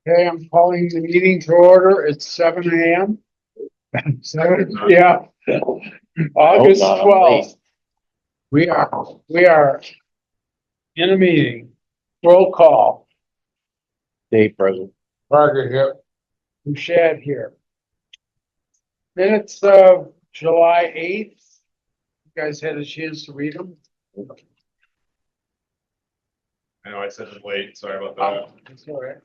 Okay, I'm calling the meeting to order. It's 7 a.m. 7, yeah, August not, I'm 12th. We are in a meeting. Roll call. Dave present. Parker here. Bouchard here. Minutes of July 8th. You guys had a chance to read them? I know I said it late, sorry about Oh, that. that's all right.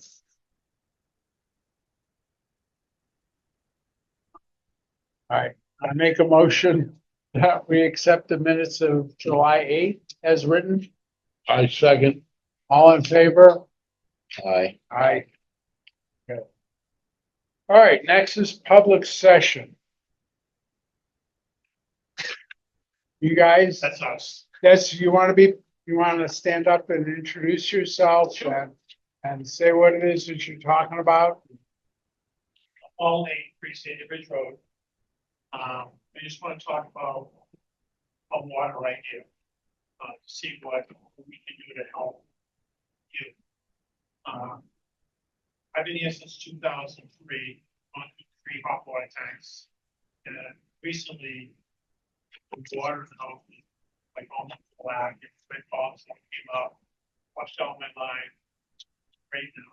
All right, I make a motion that we accept the minutes of July 8th as written. I second. All in favor? Aye. Aye. Okay. All right, next is public session. You guys, That's us. you want to stand up and introduce yourself and say what it is that you're talking about? All Lane, 3 Sandy Ridge Road. I just want to talk about water right here, to see what we can do to help you. I've been here since 2003, on 3 hot water tanks, and recently the water in the house is like almost black. It's been toxic, came up, washed out my line right now.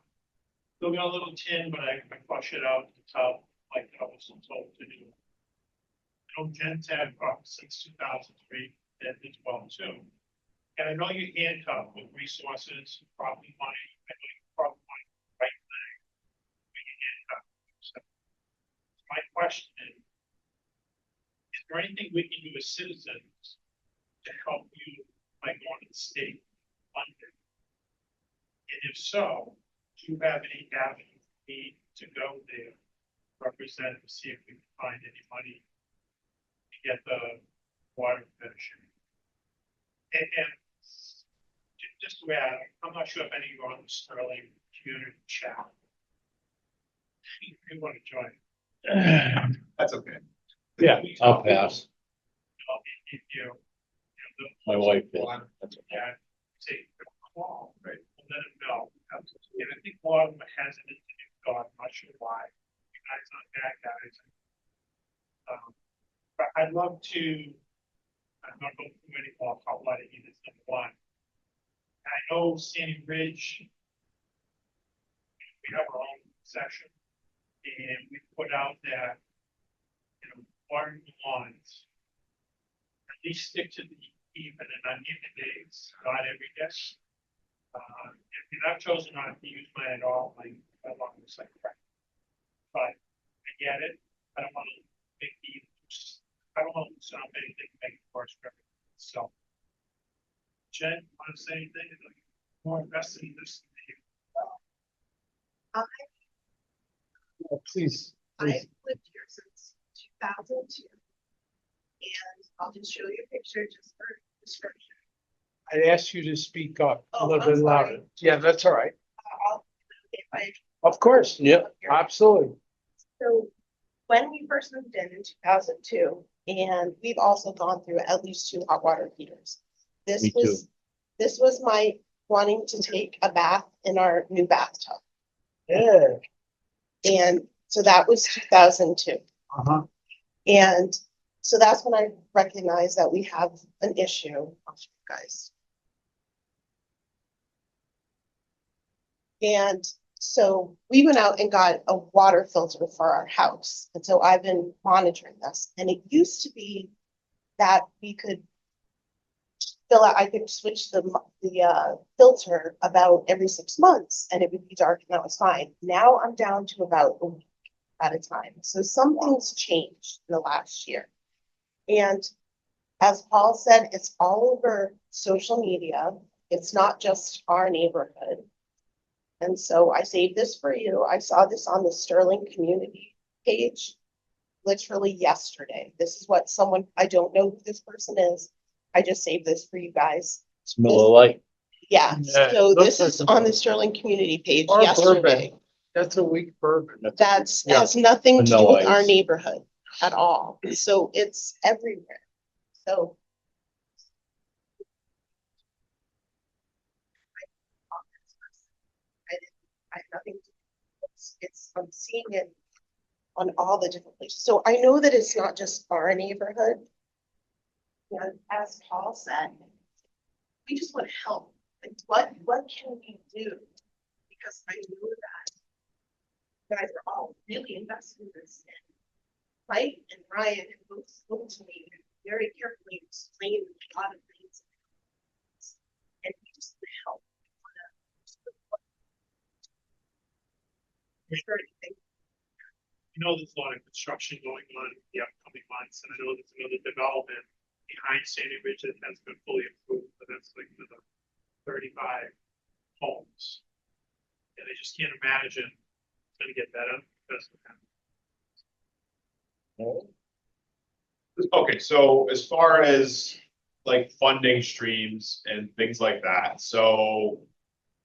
Still got a little tin, but I flush it out to tell like I was told to do. I know Jen's had problems since 2003, that as well too. And I know you're handcuffed with resources, probably money. I know you probably want the right thing when you're handcuffed. So my question is there anything we can do as citizens to help you by going to the state funding? And if so, do you have any avenue for me to go there, represent, to see if we can find any money to get the water finishing? And just to add, I'm not sure if any of you are on the Sterling community chat. If you want to join. That's okay. Yeah, I'll pass. If you My wife did. That's okay. Say, call, right, and let them know. And I think a lot of them are hesitant to do God, I'm not sure why. You guys aren't bad guys. But I'd love to, I'm not going through any more, I'll let it either, number one. I know Sandy Ridge, we have our own section, and we put out that, watering the lawns, at least stick to the even and uneven days, not every day. If you're not chosen not to use mine at all, like I want to say, but I get it. I don't want to make I don't want to sound anything to make it worse for everyone. So, Jen, want to say anything? More invested in this than you. please. I've lived here since 2002, and I'll just show you a picture just for description. I'd ask you to speak up a Oh, little I'm bit louder. sorry. Yeah, that's all right. If I Of course. Yep. Absolutely. So when we first moved in 2002, and we've also gone through at least 2 hot water heaters. Me too. This was my wanting to take a bath in our new bathtub, Yeah. and so that was 2002. Uh-huh. And so that's when I recognized that we have an issue. I'll show you guys. And so we went out and got a water filter for our house. And so I've been monitoring this. And it used to be that we could I could switch the filter about every 6 months and it would be dark and that was fine. Now I'm down to about a week at a time. So something's changed in the last year. And as Paul said, it's all over social media. It's not just our neighborhood. And so I saved this for you. I saw this on the Sterling community page literally yesterday. This is what I don't know who this person is. I just saved this for you guys. It's Miller Lite. Yeah, Yeah, so it this looks is like on the Sterling community page Or yesterday. bourbon. That's a weak bourbon. That's Yeah. has nothing to do Vanilla with our ice. neighborhood at all. So it's everywhere. So I have nothing to do with I'm seeing it on all the different places. So I know that it's not just our neighborhood. And as Paul said, we just want to help. Like, what can we do? Because I know that you guys are all really invested in this. And Mike and Ryan have both spoken to me very carefully, explained a lot of things. And we just want to help. Is there anything? There's a lot of construction going on in the upcoming months, and I know there's another development behind Sandy Ridge that has been fully approved, but that's like another 35 homes. And I just can't imagine it's gonna get better. That's what happened. Okay, so as far as like funding streams and things like that, so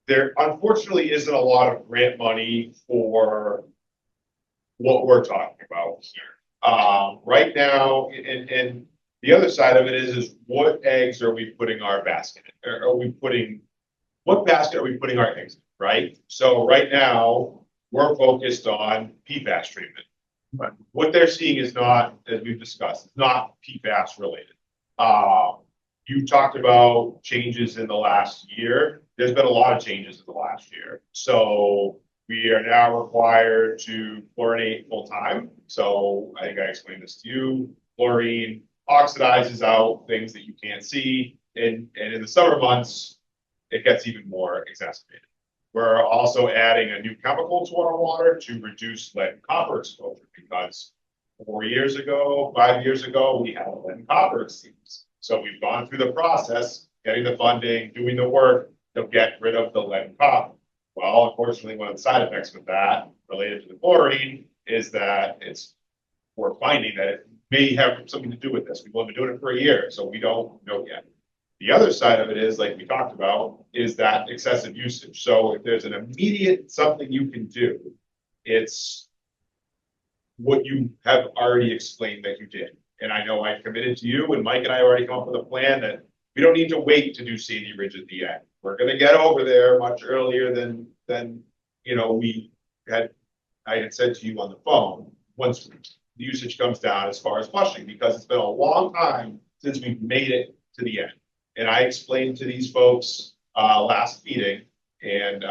there unfortunately isn't a lot of grant money for what we're talking about here. Right now, and the other side of it is what eggs are we putting our basket in? Or what basket are we putting our eggs in, right? So right now, we're focused on PFAS treatment. But what they're seeing is not, as we've discussed, it's not PFAS related. You talked about changes in the last year. There's been a lot of changes in the last year. So we are now required to chlorinate full time. So I think I explained this to you. Chlorine oxidizes out things that you can't see. And in the summer months, it gets even more exacerbated. We're also adding a new chemical to our water to reduce lead and copper exposure because 4 years ago, 5 years ago, we had lead and copper exceeds. So we've gone through the process, getting the funding, doing the work to get rid of the lead and copper. Well, unfortunately, one of the side effects with that related to the chlorine is that we're finding that it may have something to do with this. We've only been doing it for a year, so we don't know yet. The other side of it is, like we talked about, is that excessive usage. So if there's an immediate something you can do, it's what you have already explained that you did. And I know I committed to you, and Mike and I already come up with a plan that we don't need to wait to do Sandy Ridge at the end. We're going to get over there much earlier than I had said to you on the phone, once the usage comes down as far as flushing, because it's been a long time since we've made it to the end. And I explained to these folks last meeting, and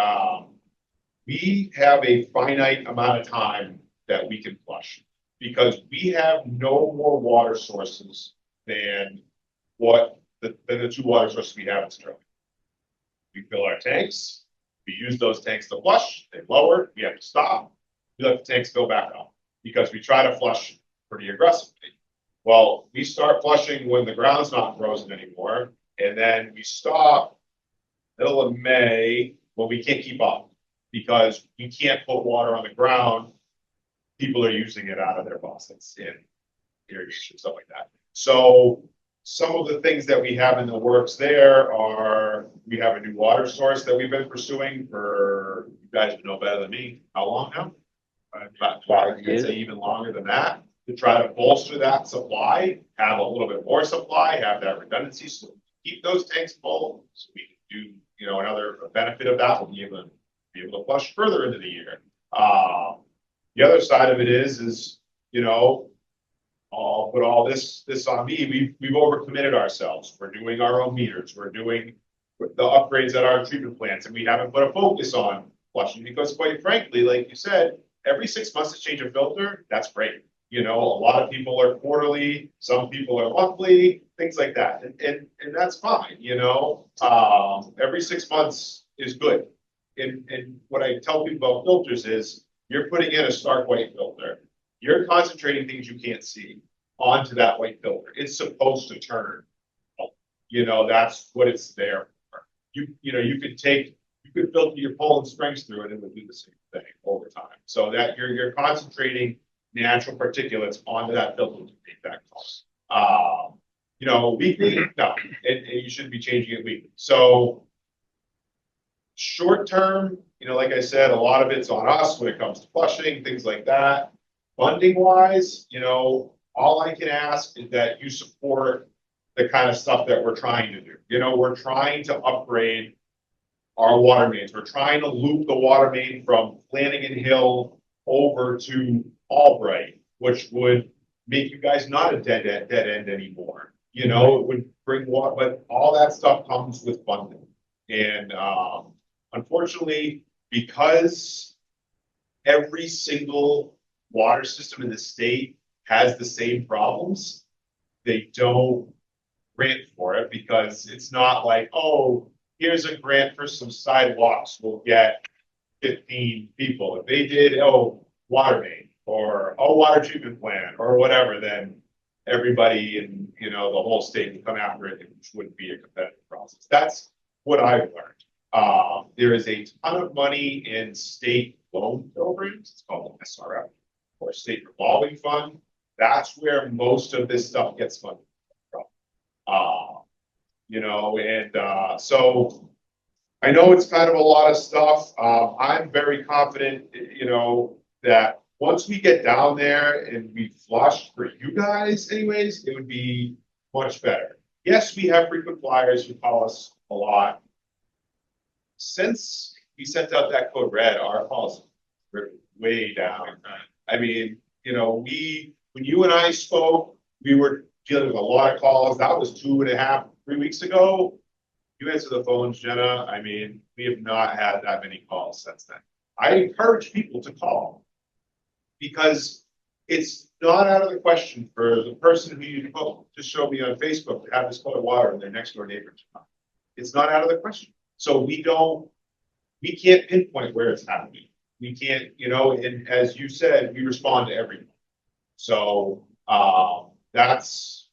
we have a finite amount of time that we can flush because we have no more water sources than the two water sources we have in Sterling. We fill our tanks, we use those tanks to flush, they lower, we have to stop, we let the tanks go back up because we try to flush pretty aggressively. Well, we start flushing when the ground's not frozen anymore, and then we stop middle of May when we can't keep up because we can't put water on the ground. People are using it out of their faucets in irrigation, stuff like that. So some of the things that we have in the works there are, we have a new water source that we've been pursuing for, you guys would know better than me, how long now? About 5 years, say even longer than that, to try to bolster that supply, have a little bit more supply, have that redundancy, so keep those tanks full, so we can do, another benefit of that will be able to flush further into the year. The other side of it is, I'll put all this on me. We've overcommitted ourselves. We're doing our own meters. We're doing the upgrades at our treatment plants, and we haven't put a focus on flushing because, quite frankly, like you said, every 6 months to change a filter, that's great. A lot of people are quarterly, some people are monthly, things like that, and that's fine. Every 6 months is good. And what I tell people about filters is, you're putting in a stark white filter. You're concentrating things you can't see onto that white filter. It's supposed to turn. That's what it's there for. You could filter your Poland Springs through it and it would do the same thing over time. So that you're concentrating natural particulates onto that filter to make that call. Weekly, no, and you shouldn't be changing it weekly. So short term, like I said, a lot of it's on us when it comes to flushing, things like that. Funding wise, all I can ask is that you support the kind of stuff that we're trying to do. We're trying to upgrade our water mains. We're trying to loop the water main from Flanagan Hill over to Albright, which would make you guys not a dead end anymore. You know, it would bring water, but all that stuff comes with funding. And unfortunately, because every single water system in the state has the same problems, they don't grant for it because it's not like, oh, here's a grant for some sidewalks, we'll get 15 people. If they did, oh, water main or oh, water treatment plant or whatever, then everybody in, you know, the whole state would come after it, which wouldn't be a competitive process. That's what I've learned. There is a ton of money in state loan programs. It's called SRF or state revolving fund. That's where most of this stuff gets funded from. You know, and so I know it's kind of a lot of stuff. I'm very confident, you know, that once we get down there and we flush for you guys anyways, it would be much better. Yes, we have frequent flyers who call us a lot. Since we sent out that code red, our calls are way down. I mean, you know, when you and I spoke, we were dealing with a lot of calls. That was 2.5, 3 weeks ago. You answer the phones, Jenna. I mean, we have not had that many calls since then. I encourage people to call because it's not out of the question for the person who you just showed me on Facebook to have this cold water in their next door neighbors. It's not out of the question. So we can't pinpoint where it's happening. We can't, you know, and as you said, we respond to everyone. So that's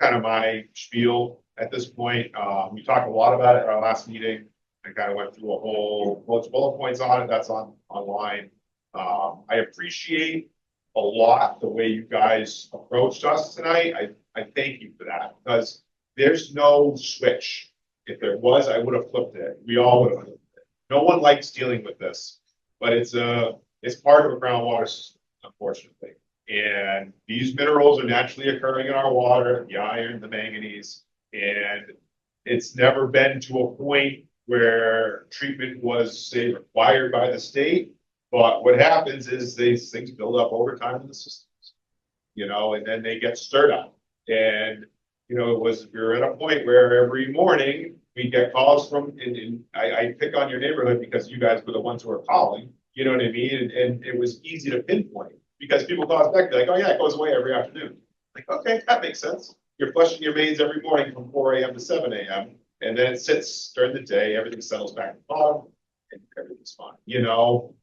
kind of my spiel at this point. We talked a lot about it at our last meeting. I kind of went through a whole bunch of bullet points on it. That's online. I appreciate a lot the way you guys approached us tonight. I thank you for that because there's no switch. If there was, I would have flipped it. We all would have flipped it. No one likes dealing with this, but it's part of a groundwater system, unfortunately. And these minerals are naturally occurring in our water, the iron, the manganese, and it's never been to a point where treatment was, say, required by the state. But what happens is these things build up over time in the systems, you know, and then they get stirred up. And, you know, you're at a point where every morning we get calls from, and I pick on your neighborhood because you guys were the ones who are calling, you know what I mean? And it was easy to pinpoint because people call us back, they're like, oh yeah, it goes away every afternoon. Like, okay, that makes sense. You're flushing your mains every morning from 4 a.m. to 7 a.m. And then it sits during the day, everything settles back to the bottom and everything's fine. You know,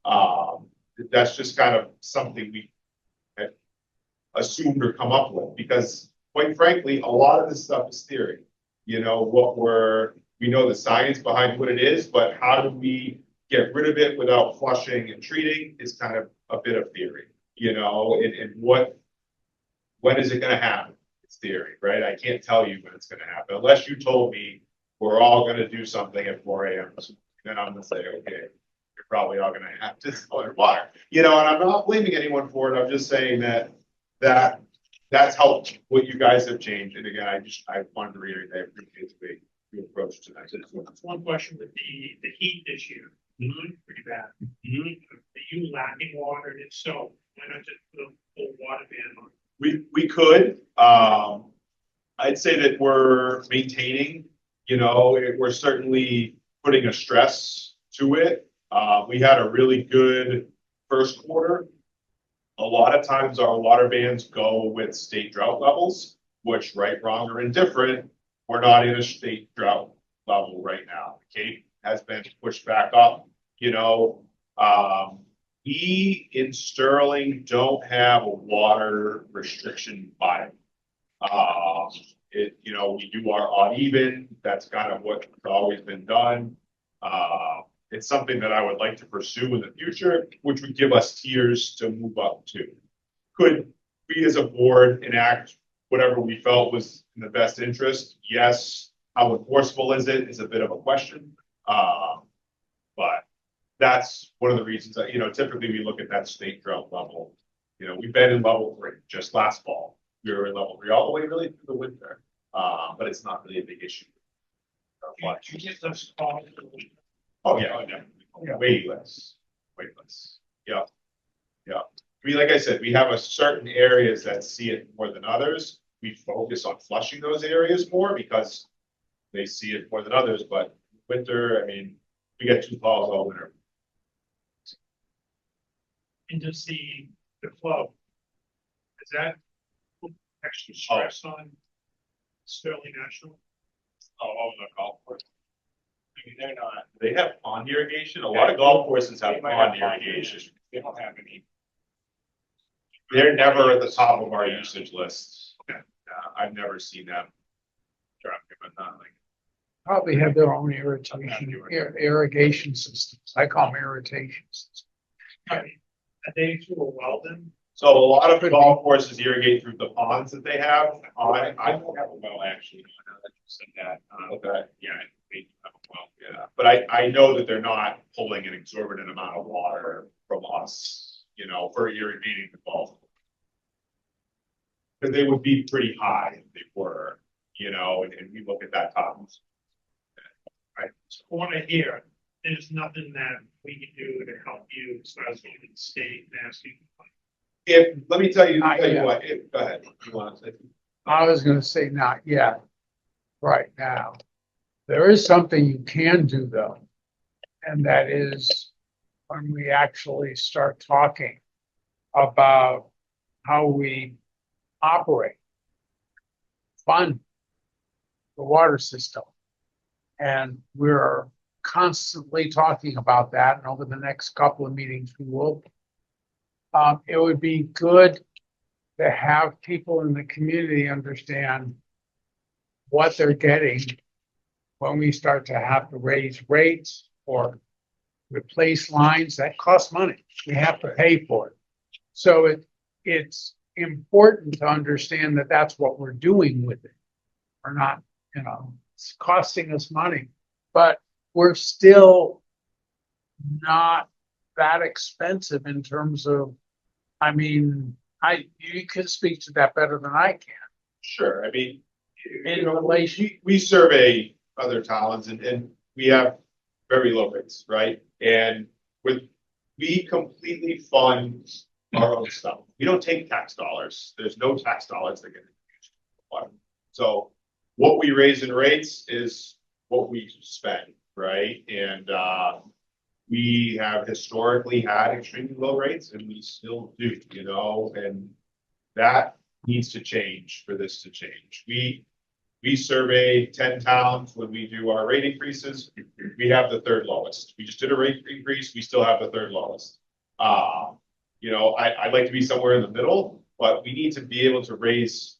that's just kind of something we have assumed or come up with because quite frankly, a lot of this stuff is theory. You know, we know the science behind what it is, but how do we get rid of it without flushing and treating is kind of a bit of theory, you know, and when is it going to happen? It's theory, right? I can't tell you when it's going to happen unless you told me we're all going to do something at 4 a.m. Then I'm going to say, okay, you're probably all going to have to sell your water, you know, and I'm not blaming anyone for it. I'm just saying that's helped what you guys have changed. And again, I wanted to reiterate, I appreciate the way you approach tonight. That's one question with the heat this year. Pretty bad. Are you lacking water? And if so, why not just put a full water ban on? We could. I'd say that we're maintaining, you know, we're certainly putting a stress to it. We had a really good first quarter. A lot of times our water bans go with state drought levels, which right, wrong, or indifferent, we're not in a state drought level right now. The Cape has been pushed back up, you know. We in Sterling don't have a water restriction bylaw. You know, we do our odd even. That's kind of what's always been done. It's something that I would like to pursue in the future, which would give us tiers to move up to. Could we as a board enact whatever we felt was in the best interest? Yes. How enforceable is it is a bit of a question. But that's one of the reasons that, you know, typically we look at that state drought level. You know, we've been in level 3 just last fall. We were in level 3 all the way really through the winter. But it's not really a big issue. You get those calls. Oh yeah, way less. Yeah. I mean, like I said, we have a certain areas that see it more than others. We focus on flushing those areas more because they see it more than others, but winter, I mean, we get 2 calls all winter. And just the flow. Is that put extra stress on Sterling National? Oh, the golf course. I mean, they're not, they have pond irrigation. A lot of golf courses have pond irrigation. They don't have any. They're never at the top of our usage list. I've never seen them. But not like. Probably have their own irrigation systems. I call them irrigation systems. Are they through a well then? So a lot of golf courses irrigate through the ponds that they have. I don't have a well, actually, now that you said that. Okay. Yeah, they do have a well. Yeah, but I know that they're not pulling an exorbitant amount of water from us, you know, for irrigating the golf. Because they would be pretty high if they were, you know, and we look at that top. Right. So I want to hear, there's nothing that we can do to help you as far as going to the state and asking. If, let me tell you Not yet. what, go ahead. You want to say? I was gonna say not yet, right now. There is something you can do though. And that is when we actually start talking about how we operate, fund the water system. And we're constantly talking about that, and over the next couple of meetings, we will. It would be good to have people in the community understand what they're getting when we start to have to raise rates or replace lines. That costs money. We have to pay for it. So it's important to understand that that's what we're doing with it. We're not, you know, it's costing us money, but we're still not that expensive in terms of, I mean, you can speak to that better than I can. Sure, I mean, In you know, relation- we survey other towns and we have very low rates, right? And we completely fund our own stuff. We don't take tax dollars. There's no tax dollars that get used. So what we raise in rates is what we spend, right? And we have historically had extremely low rates and we still do, you know, and that needs to change for this to change. We survey 10 towns when we do our rate increases. We have the 3rd lowest. We just did a rate increase. We still have the 3rd lowest. You know, I'd like to be somewhere in the middle, but we need to be able to raise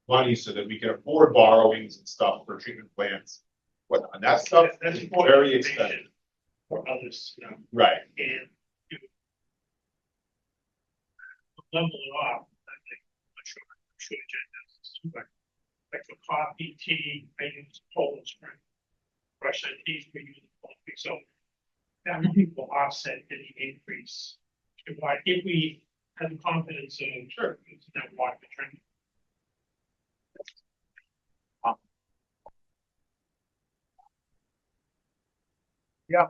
money so that we can afford borrowings and stuff for treatment plants. And that stuff That's is important very information expensive. for others, you know, Right. and to level it off, I think, I'm sure Jen does this too, but like for coffee, tea, I use Poland Spring. Fresh teas, we use Poland Spring, so that will offset any increase. If we have the confidence in, sure, it's not water trend. Yeah.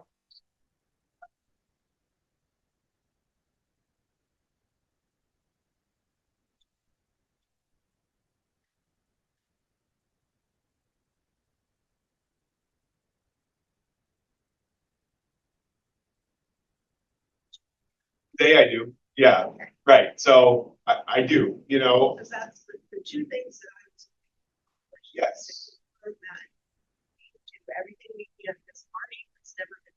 I do. Yeah, right. So I do, you know, Because that's the 2 things that I was. yes. That we do everything we can this morning, it's never been.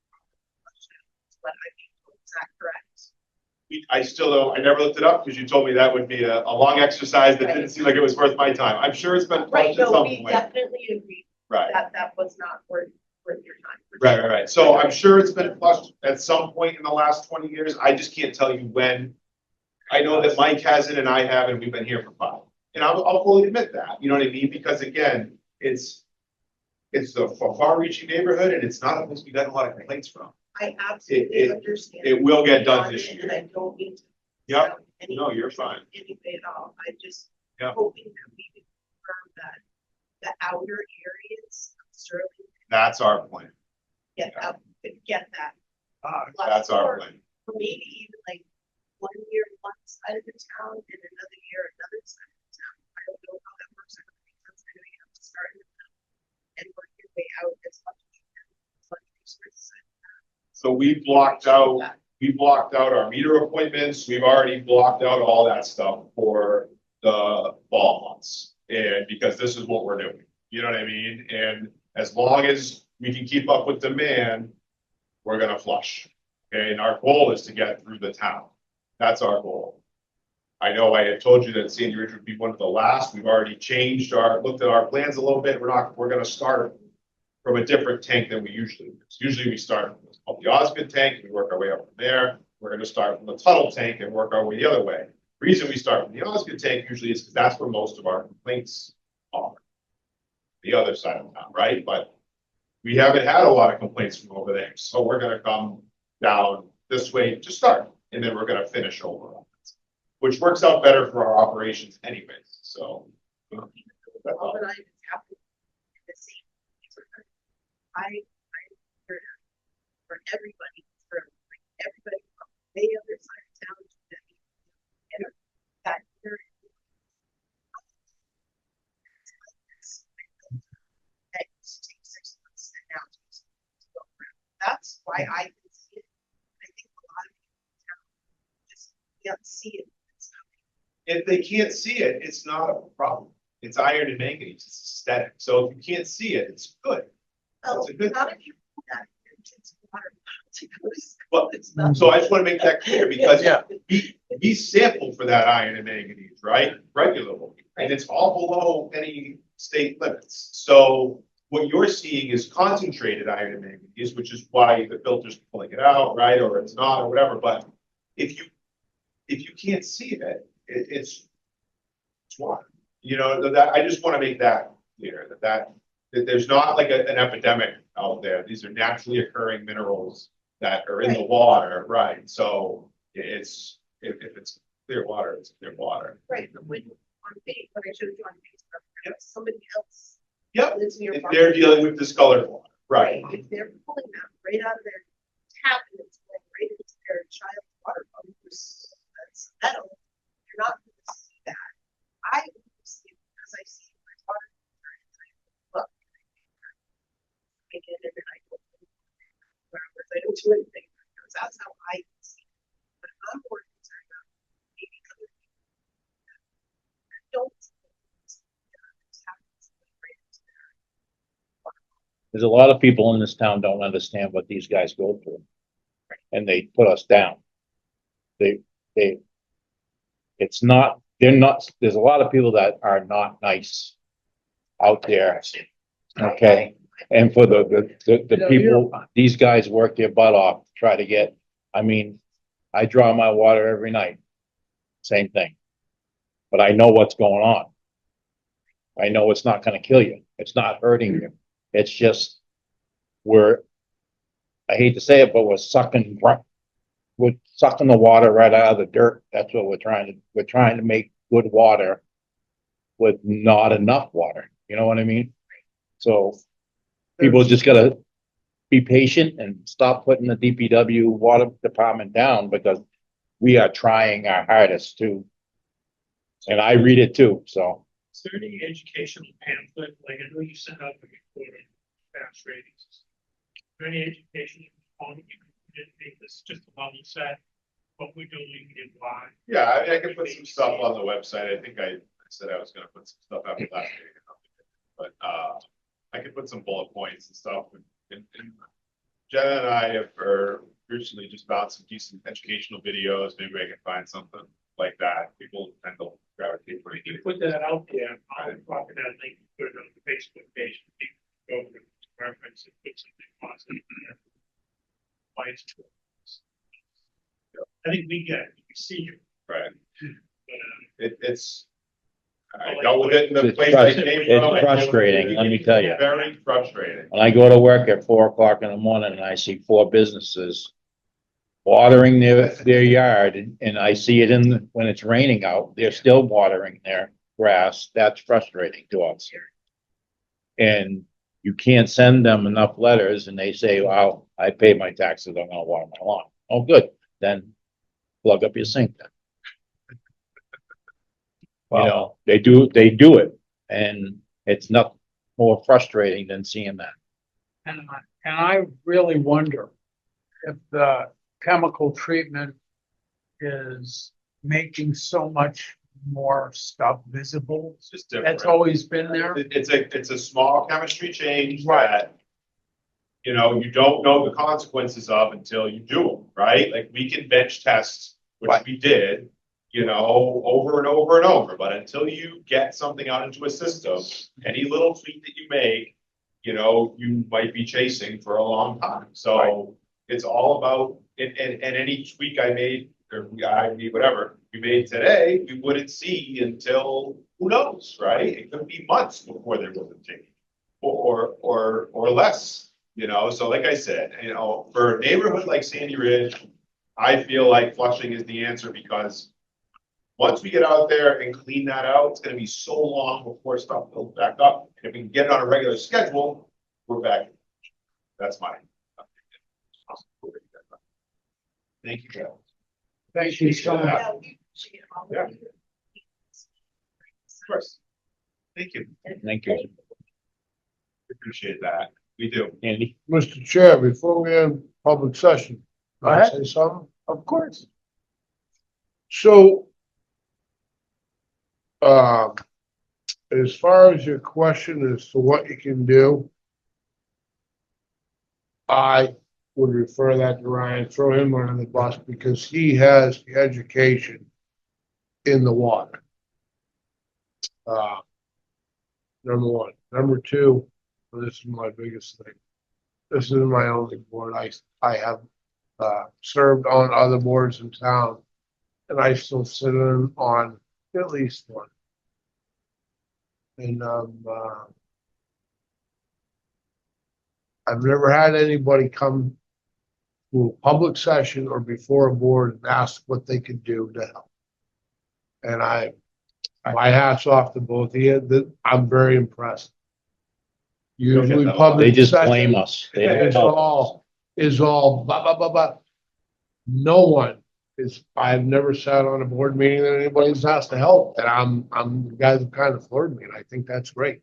But I think, is that correct? I still don't, I never looked it up because you told me that would be a long exercise that didn't Right. seem like it was worth my time. I'm sure it's been Right, flushed at no, some we point. definitely agree Right, that was not worth your time. for right, sure. right, right. So I'm sure it's been flushed at some point in the last 20 years. I just can't tell you when. I know that Mike has it and I have, and we've been here for 5. And I'll fully admit that, you know what I mean? Because again, it's a far-reaching neighborhood and it's not a place we got a lot of complaints from. I absolutely understand. It will get done this And year. I don't mean to. Yep. sound any- No, you're fine. Anyway at all. I just Yep. hoping that we can confirm that the outer areas of Sterling That's our plan. get out, get that. That's our Or plan. Maybe even like 1 year, once side of the town and another year, another side of the town. I don't know how that works. I don't think that's gonna be able to start in the town and work your way out as much as you can. As much resources. So we blocked out our meter appointments. We've already blocked out all that stuff for the fall months. And because this is what we're doing, you know what I mean? And as long as we can keep up with demand, we're gonna flush. Okay, and our goal is to get through the town. That's our goal. I know I had told you that Sandy Ridge would be one of the last. We've already looked at our plans a little bit. We're gonna start from a different tank than we usually do. Usually we start from what's called the Osgood tank, we work our way up from there. We're gonna start from the Tuttle tank and work our way the other way. Reason we start from the Osgood tank usually is because that's where most of our complaints are. The other side of town, right? But we haven't had a lot of complaints from over there, so we're gonna come down this way to start, and then we're gonna finish over on it, which works out better for our operations anyways, so. All that I is happening in the same. I heard for everybody, for like everybody from the other side of town to the, and that there that used to take 6 months and now it takes 6 months to go around. That's why I can see it. I think a lot of people in town just can't see it. It's not- If they can't see it, it's not a problem. It's iron and manganese, it's aesthetic, so if you can't see it, it's good. Well, That's a good not if you put that in kids' water. to go to school. Well, It's not- so I just wanna make that clear, because Yeah. we sample for that iron and manganese, right, regularly, and it's all below any state limits. So what you're seeing is concentrated iron and manganese, which is why the filter's pulling it out, right, or it's not, or whatever, but if you can't see it, it's water. You know, that, I just wanna make that clear, that there's not like an epidemic out there. These are naturally occurring minerals that are in the Right. water, right? So it's, if it's clear water, it's clear water. Right, but when on Facebook, when I showed you on Facebook, somebody else. Yep, lives near if property. they're dealing with discolored water, right? If they're pulling that right out of their tap and it's going right into their child's water pump, that's metal, you're not gonna see that. I see it because I see my water filter and I look. I get it and I go. Wherever, I don't do anything, because that's how I see it. But I'm more concerned about maybe other people that don't. see it. It's happens right into their water pump. There's a lot of people in this town don't understand what these guys go through. And they put us down. They, it's not, they're not, there's a lot of people that are not nice out there. Okay, and for the No, people, you're fine. these guys work their butt off, to try to get, I mean, I draw my water every night. Same thing. But I know what's going on. I know it's not gonna kill you. It's not hurting you. It's just, I hate to say it, but we're sucking the water right out of the dirt. That's what we're trying to make good water with not enough water. You know what I mean? So people just gotta be patient and stop putting the DPW water department down, because we are trying our hardest to. And I read it too, so. Is there any educational pamphlet, like I know you sent out the report on fast ratings? Is there any educational component you can make this just a level set, what we're doing and why? Yeah, I can put some stuff on the website. I think I said I was gonna put some stuff after last meeting. But, I could put some bullet points and stuff, and Jenna and I have recently just found some decent educational videos. Maybe I can find something like that. People tend to gravitate If pretty you good. put that out there, I'll drop that link, put it on the Facebook page, people go over to reference and put something positive in there. Why it's true. I think we get it, we see you, Right, but, it's, I dealt with it in the It's place I frus- came it's from. frustrating, let me tell you. Very frustrating. When I go to work at 4 o'clock in the morning and I see 4 businesses watering their yard, and I see it when it's raining out, they're still watering their grass, that's frustrating to us. And you can't send them enough letters and they say, well, I pay my taxes, I'm gonna water my lawn. Oh, good, then plug up your sink then. know, they do it, and it's not more frustrating than seeing that. And I really wonder if the chemical treatment is making so much more stuff visible. It's just different. That's always been there. It's a small chemistry change Right. that, you know, you don't know the consequences of until you do them, right? Like we can bench test, which Right. we did, you know, over and over and over, but until you get something out into a system, any little tweak that you make, you know, you might be chasing for a long time. So it's all about, and any tweak I made, or I made, whatever we made today, we wouldn't see until, who knows, right? It could be months before there was a change, or less, you know? So like I said, you know, for a neighborhood like Sandy Ridge, I feel like flushing is the answer, because once we get out there and clean that out, it's gonna be so long before stuff builds back up. And if we can get it on a regular schedule, we're back. That's my. Thank you, Joe. Thank you so much. Yeah, we appreciate all of Yeah. you. Of course. Thank you. Thank you, Appreciate that. We do. Andy. Mr. Chair, before we end public session, Go can I ahead. say something? Of course. So, as far as your question as to what you can do, I would refer that to Ryan, throw him under the bus, because he has the education in the water. Number one. Number two, and this is my biggest thing. This is my only board. I have served on other boards in town, and I still sit in on at least one. And I've never had anybody come to a public session or before a board and ask what they could do to help. And my hat's off to both of you, that I'm very impressed. Usually public They just session blame us. They don't is help. all blah, blah, blah, blah. No one I've never sat on a board meeting that anybody's asked to help, and you guys have kind of floored me, and I think that's great.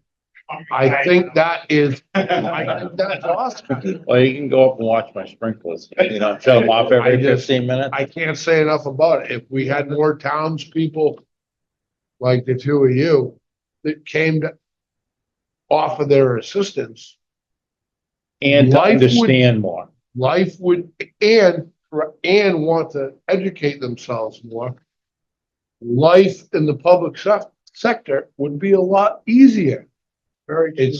I think that's awesome. Well, you can go up and watch my sprinklers, you know, shut them off every I just- 15 minutes. I can't say enough about it. If we had more townspeople like the two of you that came to offer their assistance, And to Life would- understand more. life would, and want to educate themselves more, life in the public sector would be a lot easier. Very true.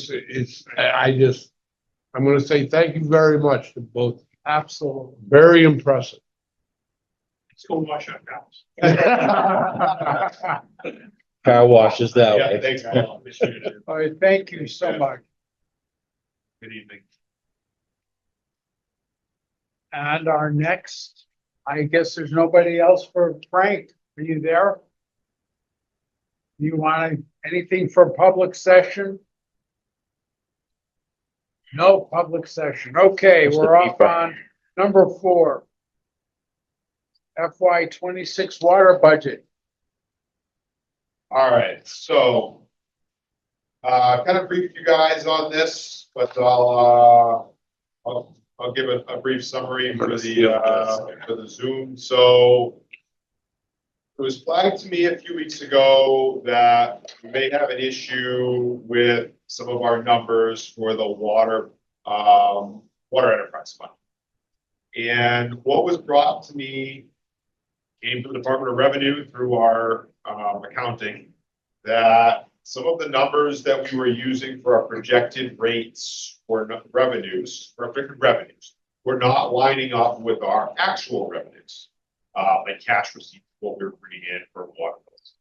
I'm gonna say thank you very much to both. Absolutely. Very impressive. Let's go wash our house. Car washes that Yeah, way. thanks, Paul. Appreciate it. All right, thank you so much. Good evening. And our next, I guess there's nobody else for Frank. Are you there? You want anything for public session? No public session. Okay, Mr. we're off Pieper. on number 4. FY 26 water budget. All right, so kind of brief you guys on this, but I'll give a brief summary for the Zoom. So it was flagged to me a few weeks ago that we may have an issue with some of our numbers for the water enterprise fund. And what was brought to me came from the Department of Revenue through our accounting, that some of the numbers that we were using for our projected rates for revenues, for projected revenues, were not lining up with our actual revenues, like cash receipts, what we were bringing in for water bills.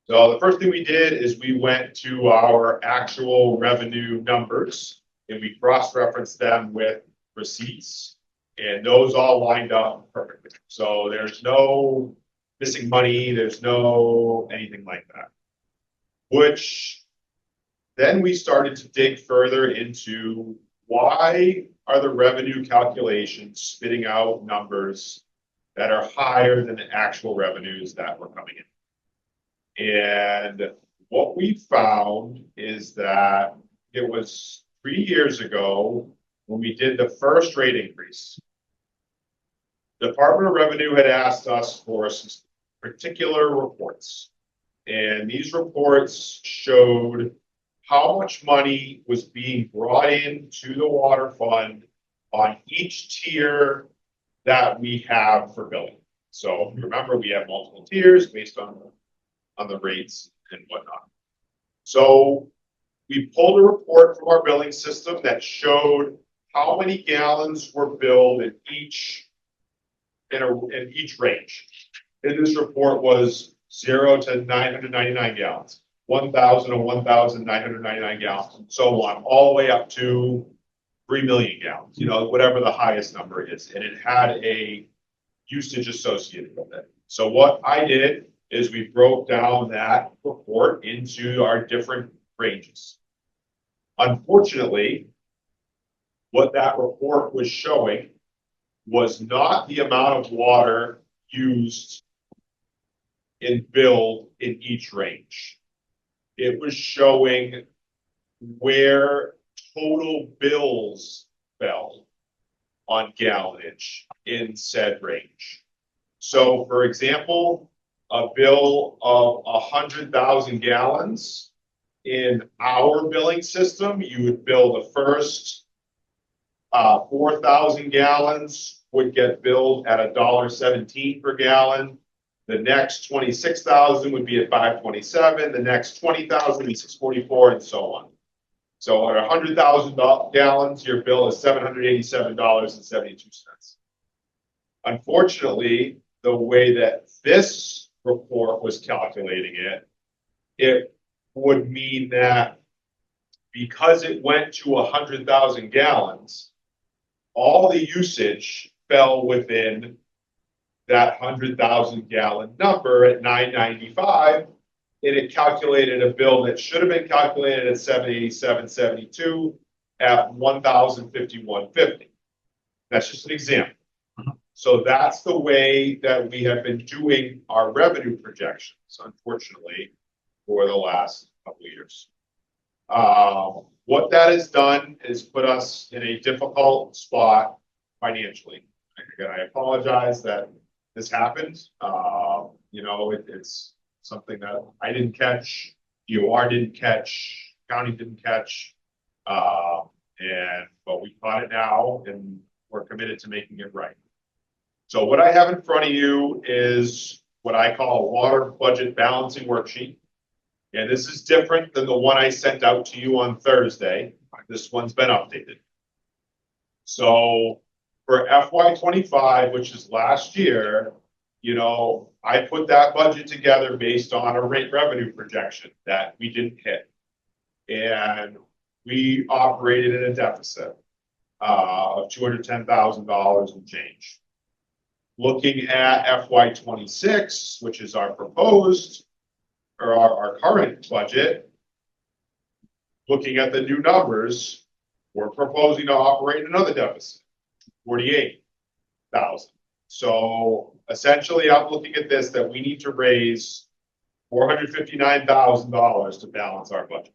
So the first thing we did is we went to our actual revenue numbers and we cross-referenced them with receipts, and those all lined up perfectly. So there's no missing money, there's no anything like that. Which then we started to dig further into why are the revenue calculations spitting out numbers that are higher than the actual revenues that were coming in. And what we found is that it was 3 years ago when we did the first rate increase. Department of Revenue had asked us for some particular reports. And these reports showed how much money was being brought into the water fund on each tier that we have for billing. So remember, we have multiple tiers based on the rates and whatnot. So we pulled a report from our billing system that showed how many gallons were billed in each range. And this report was 0 to 999 gallons, 1,000 to 1,999 gallons, and so on, all the way up to 3 million gallons, you know, whatever the highest number is. And it had a usage associated with it. So what I did is we broke down that report into our different ranges. Unfortunately, what that report was showing was not the amount of water used in billed in each range. It was showing where total bills fell on gallonage in said range. So for example, a bill of 100,000 gallons in our billing system, you would bill the first 4,000 gallons would get billed at $1.17 per gallon. The next 26,000 would be at $5.27. The next 20,000 would be $6.44, and so on. So at 100,000 gallons, your bill is $787.72. Unfortunately, the way that this report was calculating it, it would mean that because it went to 100,000 gallons, all the usage fell within that 100,000 gallon number at $9.95, and it calculated a bill that should have been calculated at $787.72 at $1,051.50. That's just an example. So that's the way that we have been doing our revenue projections, unfortunately, for the last couple of years. What that has done is put us in a difficult spot financially. Again, I apologize that this happened. You know, it's something that I didn't catch, DOR didn't catch, county didn't catch, but we caught it now, and we're committed to making it right. So what I have in front of you is what I call a water budget balancing worksheet. And this is different than the one I sent out to you on Thursday. This one's been updated. So for FY25, which is last year, you know, I put that budget together based on a rate revenue projection that we didn't hit. And we operated in a deficit of $210,000 and change. Looking at FY26, which is our proposed, or our current budget, looking at the new numbers, we're proposing to operate another deficit, 48,000. So essentially, I'm looking at this that we need to raise $459,000 to balance our budget.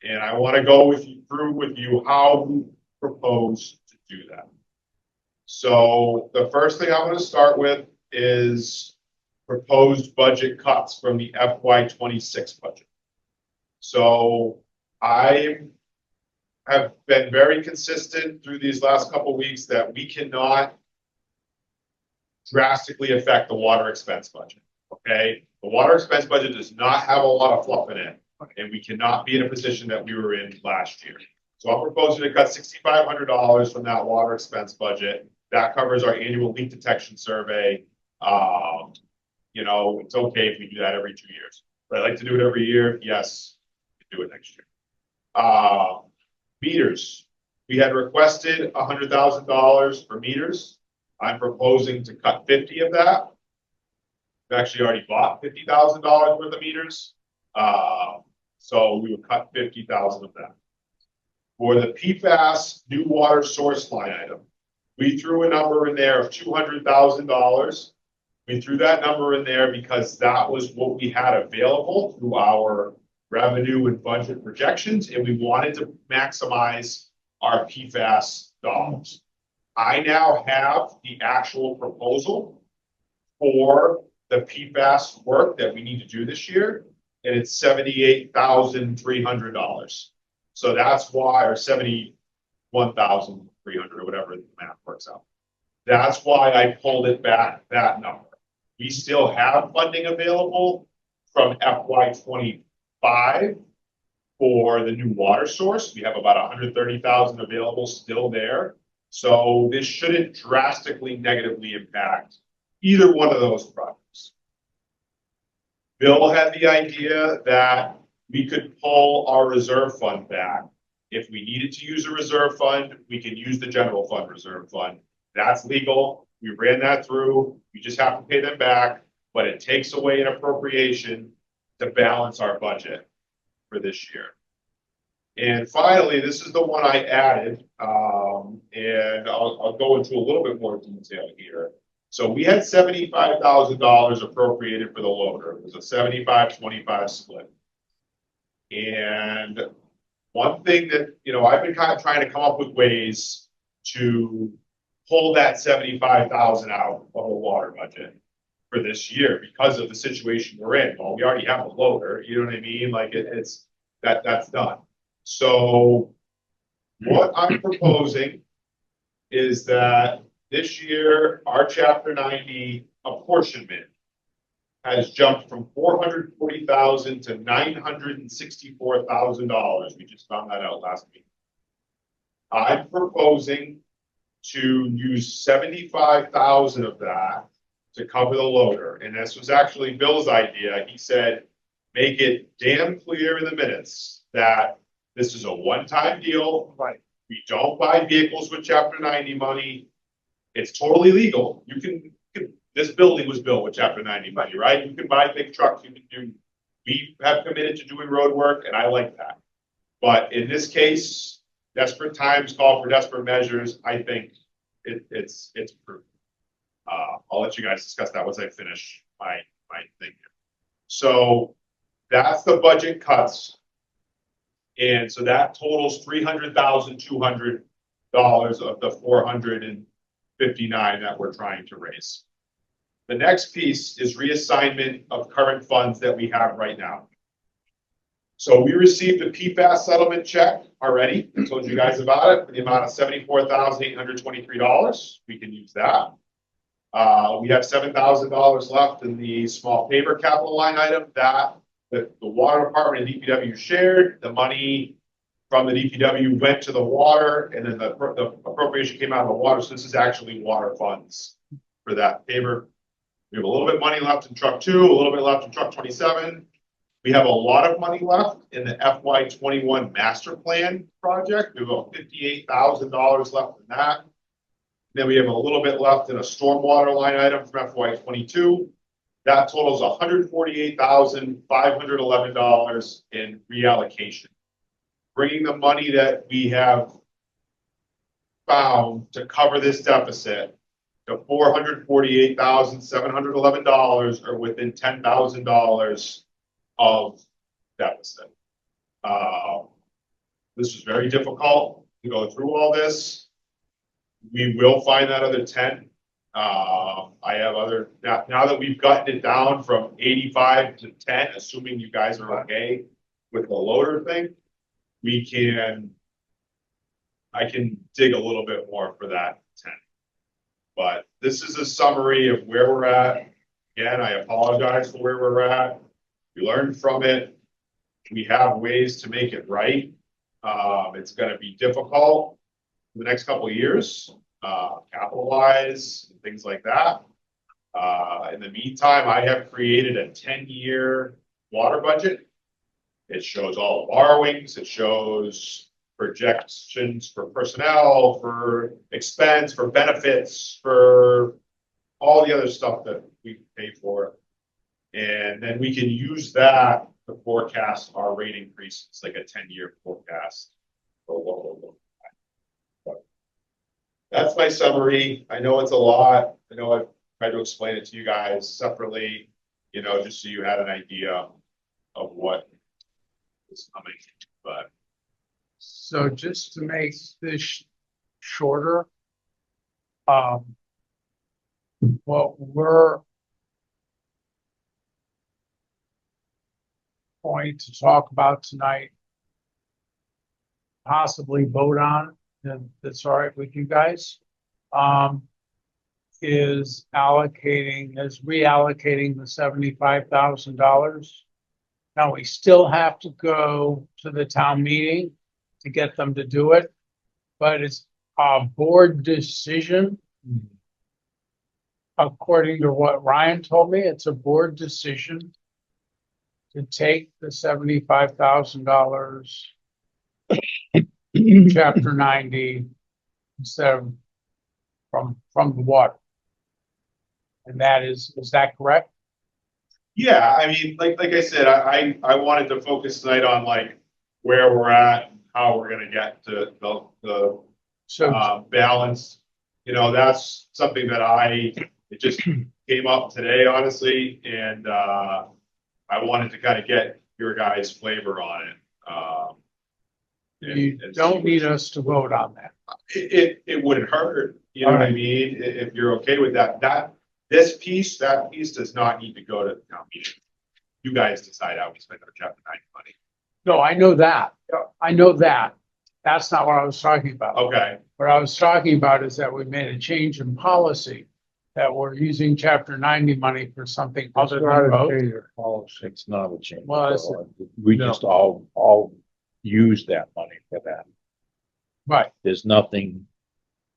And I want to go through with you how we propose to do that. So the first thing I'm going to start with is proposed budget cuts from the FY26 budget. So I have been very consistent through these last couple of weeks that we cannot drastically affect the water expense budget. Okay, the water expense budget does not have a lot of fluff in it, and we cannot be in a position that we were in last year. So I'm proposing to cut $6,500 from that water expense budget. That covers our annual leak detection survey. You know, it's okay if we do that every 2 years, but I like to do it every year. Yes, we can do it next year. Meters. We had requested $100,000 for meters. I'm proposing to cut 50 of that. We actually already bought $50,000 worth of meters. So we would cut 50,000 of that. For the PFAS new water source line item, we threw a number in there of $200,000. We threw that number in there because that was what we had available through our revenue and budget projections, and we wanted to maximize our PFAS dollars. I now have the actual proposal for the PFAS work that we need to do this year, and it's $78,300. So that's why, or 71,300 or whatever the math works out. That's why I pulled it back that number. We still have funding available from FY 25 for the new water source. We have about 130,000 available still there. So this shouldn't drastically negatively impact either one of those projects. Bill had the idea that we could pull our reserve fund back. If we needed to use a reserve fund, we can use the general fund reserve fund. That's legal. We ran that through. We just have to pay them back, but it takes away an appropriation to balance our budget for this year. And finally, this is the one I added, and I'll go into a little bit more detail here. So we had $75,000 appropriated for the loader. It was a 75-25 split. And one thing that, you know, I've been kind of trying to come up with ways to pull that 75,000 out of the water budget for this year because of the situation we're in. Well, we already have a loader, you know what I mean? Like that's done. So what I'm proposing is that this year, our Chapter 90 apportionment has jumped from $440,000 to $964,000. We just found that out last week. I'm proposing to use 75,000 of that to cover the loader. And this was actually Bill's idea. He said, make it damn clear in the minutes that this is a one-time deal. Right. We don't buy vehicles with Chapter 90 money. It's totally legal. You can, this building was built with Chapter 90 money, right? You can buy big trucks, you can do, we have committed to doing road work, and I like that. But in this case, desperate times call for desperate measures. I think it's proof. I'll let you guys discuss that once I finish my thing here. So that's the budget cuts. And so that totals $300,200 of the 459 that we're trying to raise. The next piece is reassignment of current funds that we have right now. So we received a PFAS settlement check already. I told you guys about it for the amount of $74,823. We can use that. We have $7,000 left in the small paper capital line item that the water department and DPW shared. The money from the DPW went to the water, and then the appropriation came out of the water. So this is actually water funds for that paper. We have a little bit of money left in truck 2, a little bit left in truck 27. We have a lot of money left in the FY 21 master plan project. We have about $58,000 left in that. Then we have a little bit left in a stormwater line item from FY 22. That totals $148,511 in reallocation, bringing the money that we have found to cover this deficit to $448,711, or within $10,000 of deficit. This is very difficult to go through all this. We will find that other 10. I have other, now that we've gotten it down from 85 to 10, assuming you guys are okay with the loader thing, I can dig a little bit more for that 10. But this is a summary of where we're at. Again, I apologize for where we're at. We learned from it. We have ways to make it right. It's going to be difficult for the next couple of years, capital-wise, and things like that. In the meantime, I have created a 10-year water budget. It shows all the borrowings. It shows projections for personnel, for expense, for benefits, for all the other stuff that we pay for. And then we can use that to forecast our rate increases, like a 10-year forecast. That's my summary. I know it's a lot. I know I've tried to explain it to you guys separately, you know, just so you had an idea of what is coming, but. So just to make this shorter, what we're going to talk about tonight, possibly vote on, and that's all right with you guys, is reallocating the $75,000. Now, we still have to go to the town meeting to get them to do it, but it's a board decision. According to what Ryan told me, it's a board decision to take the $75,000 chapter 90 instead of from the water. And is that correct? Yeah, I mean, like I said, I wanted to focus tonight on like where we're at, how we're gonna get to the So, balance. You know, that's something that it just came up today, honestly, and I wanted to kind of get your guys' flavor on it. you and don't see need what- us to vote on that. It wouldn't hurt, you know what I Alright. mean? If you're okay with that, that piece does not need to go to the town meeting. You guys decide how we spend our chapter 90 money. No, I know that. I know that. That's not what I was talking about. Okay, What I was talking about is that we made a change in policy, that we're using chapter 90 money for something It's other than not a roads. change of policy. It's not a change. Well, at it's- all. We No. just all use that money for that. Right. There's nothing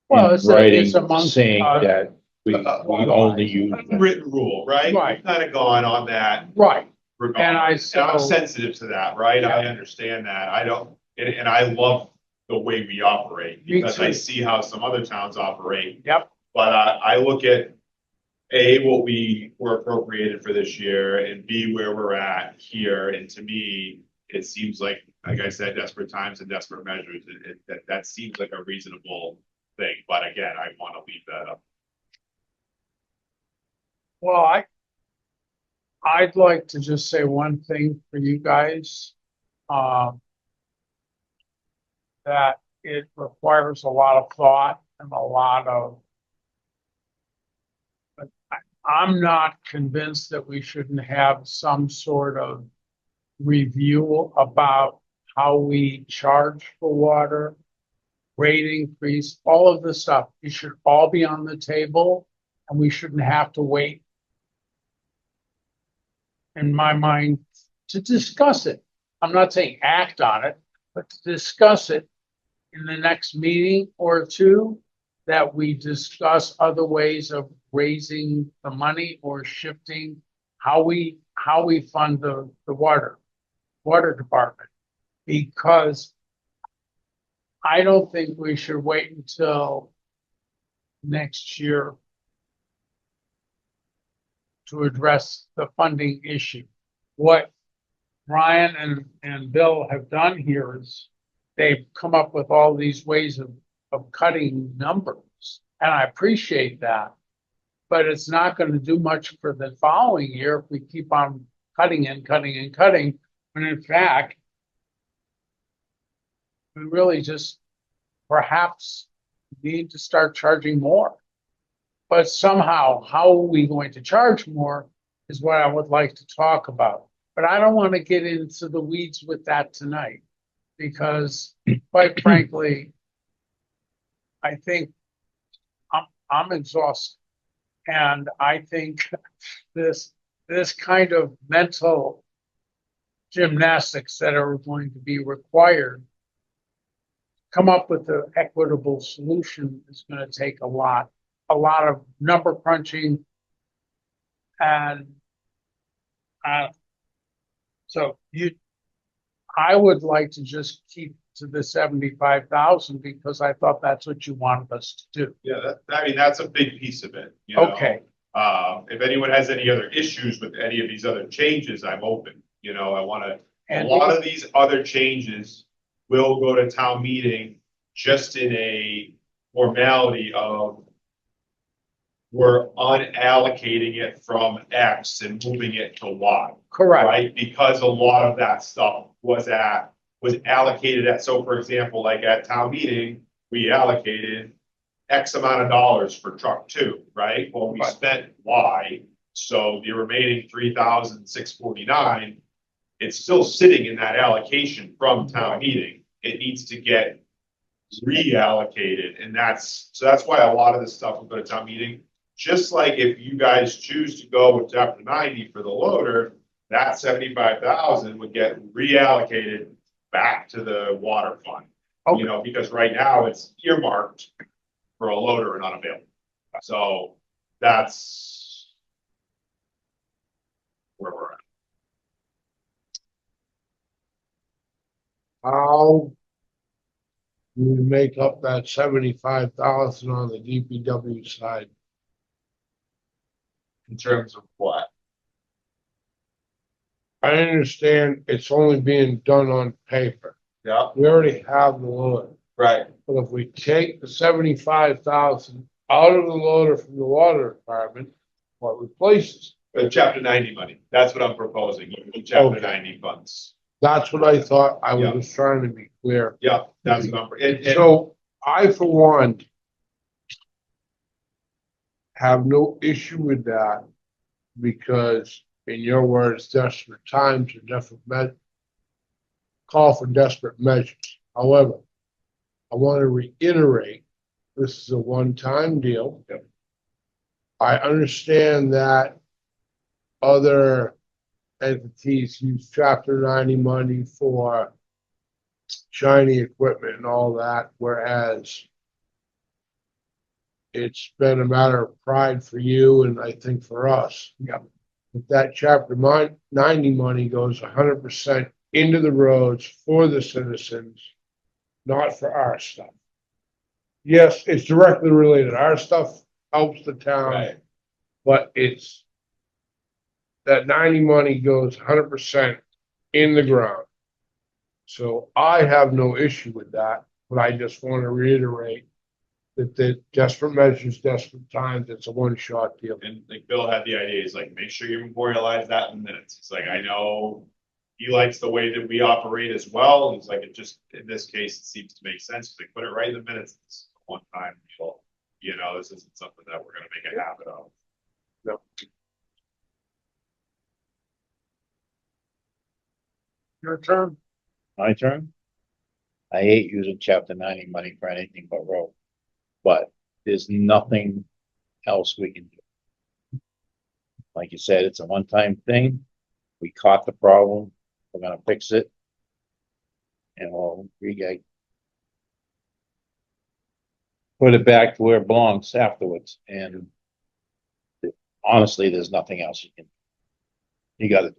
Well, in it's writing amongst, saying that we only use that. written rule, right? Right. We've kind of gone on that right. regard. And I'm so, sensitive to that, right? I Yeah. understand that. I don't, and I love the way we operate Me because I too. see how some other towns operate. yep, But I look at what we were appropriated for this year and B, where we're at here. And to me, it seems like I said, desperate times and desperate measures. That seems like a reasonable thing. But again, I want to leave that up. well, I'd like to just say one thing for you guys. That it requires a lot of thought and a lot of, but I'm not convinced that we shouldn't have some sort of review about how we charge for water, rate increase, all of this stuff. It should all be on the table and we shouldn't have to wait, in my mind, to discuss it. I'm not saying act on it, but to discuss it in the next meeting or two, that we discuss other ways of raising the money or shifting how we fund the water department. Because I don't think we should wait until next year to address the funding issue. What Ryan and Bill have done here is they've come up with all these ways of cutting numbers. And I appreciate that. But it's not going to do much for the following year if we keep on cutting and cutting and cutting. When in fact, we really just perhaps need to start charging more. But somehow, how are we going to charge more is what I would like to talk about. But I don't want to get into the weeds with that tonight, because quite frankly, I think I'm exhausted. And I think this kind of mental gymnastics that are going to be required, come up with an equitable solution, is going to take a lot of number crunching. And so I would like to just keep to the 75,000 because I thought that's what you wanted us to do. Yeah, I mean, that's a big piece of it, you know? Okay, If anyone has any other issues with any of these other changes, I'm open, you know, a and lot of these other changes will go to town meeting just in a formality of we're unallocating it from X and moving it to Y. correct, Right, because a lot of that stuff was allocated at, so for example, like at town meeting, we allocated X amount of dollars for truck two, right? Well, we Right. spent Y, so the remaining 3,649, it's still sitting in that allocation from town meeting. It needs to get reallocated, and so that's why a lot of this stuff will go to town meeting. Just like if you guys choose to go with chapter 90 for the loader, that 75,000 would get reallocated back to the water fund. Okay. You know, because right now it's earmarked for a loader and unavailable. So that's where we're at. How do we make up that 75,000 on the DPW side? In terms of what? I understand it's only being done on paper. Yeah, We already have the loader. right. But if we take the 75,000 out of the loader from the water department, what replaces? Chapter 90 money. That's what I'm proposing. Chapter Okay. 90 funds. That's what I thought. I Yeah. was just trying to be clear. Yeah, that's what I'm, and So I, for one, have no issue with that because in your words, desperate times are desperate call for desperate measures. However, I want to reiterate, this is a one-time deal. Yep. I understand that other entities use chapter 90 money for shiny equipment and all that, whereas it's been a matter of pride for you and I think for us. Yep. That chapter 90 money goes 100% into the roads for the citizens, not for our stuff. Yes, it's directly related. Our stuff helps the town, right. but it's that 90 money goes 100% in the ground. So I have no issue with that, but I just want to reiterate that the desperate measures, desperate times, it's a one-shot deal. And like Bill had the idea, he's like, make sure you memorialize that in minutes. It's like, I know he likes the way that we operate as well. He's like, it just, in this case, it seems to make sense. They put it right in the minutes. It's a one-time deal. You know, this isn't something that we're gonna make a habit of. No. your turn, My turn? I hate using chapter 90 money for anything but road. But there's nothing else we can do. Like you said, it's a one-time thing. We caught the problem. We're gonna fix it. And we'll put it back to where it belongs afterwards. And honestly, there's nothing else you can. You gotta,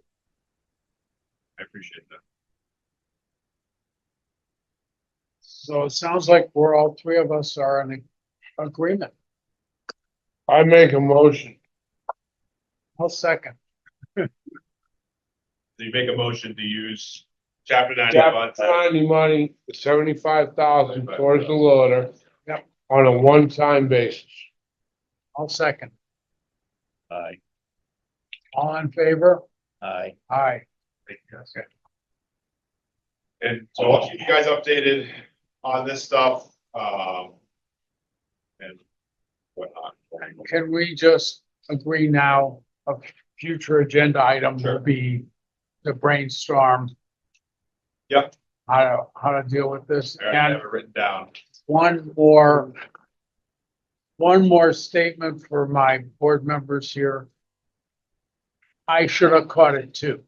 I appreciate that. so it sounds like we're all three of us are in agreement. I make a motion. I'll second. So you make a motion to use chapter 90 Chapter funds. 90 money, 75,000 towards the loader. Yep. On a one-time basis. I'll second. aye, All in favor? aye. Aye. Okay. And so I'll keep you guys updated on this stuff, and whatnot. Can we just agree now, a future agenda item will Sure. be the brainstorm? Yep. How to deal with this? I have And it written down. one more statement for my board members here. I should have caught it too.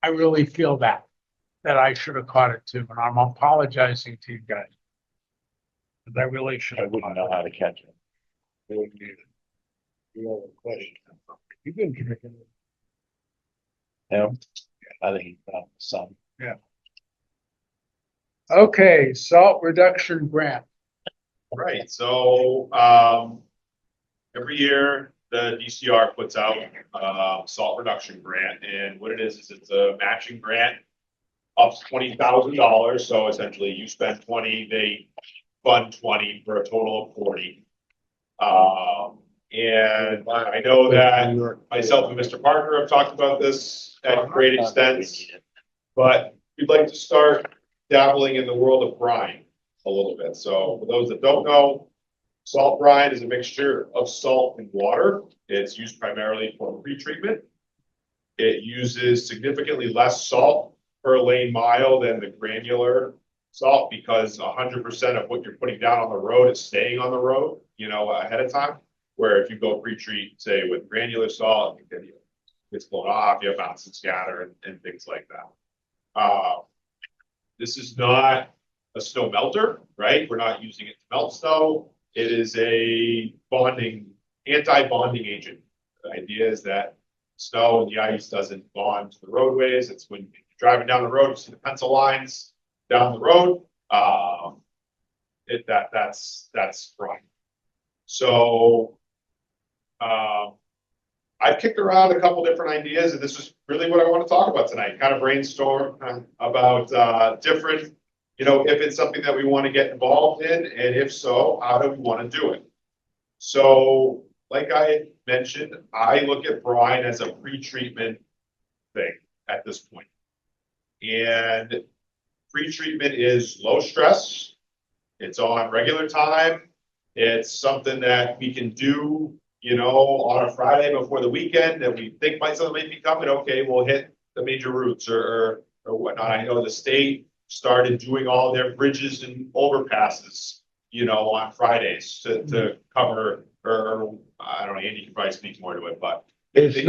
I really feel that I should have caught it too, and I'm apologizing to you guys. But I really should I have wouldn't caught know it. how to catch it. You wouldn't need it. You know the question. You've been drinking. You know, I think some. Okay, salt reduction grant. Right, so, every year, the DCR puts out, salt reduction grant, and what it is it's a matching grant up to $20,000, so essentially you spend 20, they fund 20 for a total of 40. And I know that myself and Mr. Parker have talked about this at great extent, but we'd like to start dabbling in the world of brine a little bit. So for those that don't know, salt brine is a mixture of salt and water. It's used primarily for pretreatment. It uses significantly less salt per lane mile than the granular salt because 100% of what you're putting down on the road is staying on the road, ahead of time. Where if you go pre-treat, say with granular salt, it's blown off, you have bounce and scatter and things like that. This is not a snow melter, right? We're not using it to melt snow. It is a anti-bonding agent. The idea is that snow and the ice doesn't bond to the roadways. It's when you're driving down the road, you see the pencil lines down the road. That's brine. So I've kicked around a couple different ideas, and this is really what I want to talk about tonight. Kind of brainstorm about different, if it's something that we want to get involved in, and if so, how do we want to do it? So, like I mentioned, I look at brine as a pre-treatment thing at this point. And pre-treatment is low stress. It's on regular time. It's something that we can do, on a Friday before the weekend that we think something might be coming. Okay, we'll hit the major routes or whatnot. I know the state started doing all their bridges and overpasses, on Fridays to cover, or I don't know, Andy can probably speak more to it, but It's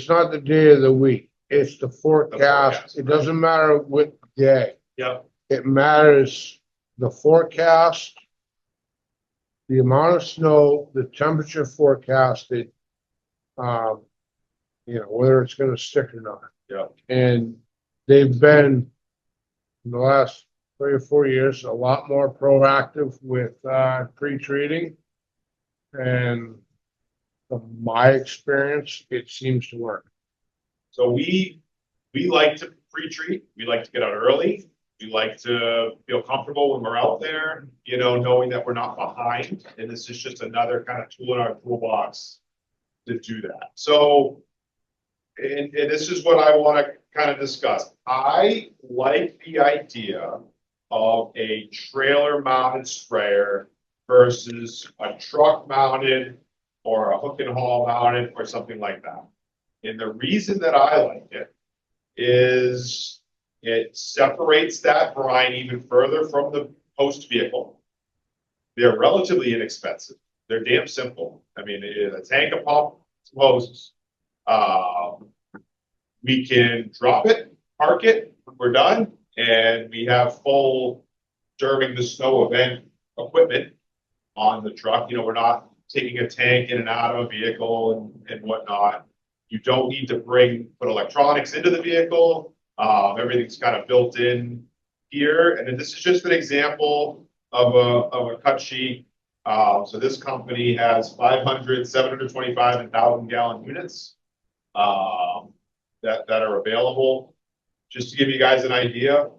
not the day of the week. It's the forecast. It doesn't matter what day. Yep. It matters the forecast, the amount of snow, the temperature forecasted, whether it's gonna stick or not. Yeah. And they've been, in the last 3 or 4 years, a lot more proactive with, pre-treating. And from my experience, it seems to work. So we like to pre-treat. We like to get out early. We like to feel comfortable when we're out there, knowing that we're not behind. And this is just another kind of tool in our toolbox to do that. So, and this is what I want to kind of discuss. I like the idea of a trailer mounted sprayer versus a truck mounted or a hook and haul mounted or something like that. And the reason that I like it is it separates that brine even further from the host vehicle. They're relatively inexpensive. They're damn simple. I mean, a tank, a pump, some hoses. We can drop it, park it, we're done, and we have full during the snow event equipment on the truck. We're not taking a tank in and out of a vehicle and whatnot. You don't need to put electronics into the vehicle. Everything's kind of built in here. And then this is just an example of a cut sheet. So this company has 500, 725, and 1,000 gallon units that are available. Just to give you guys an idea,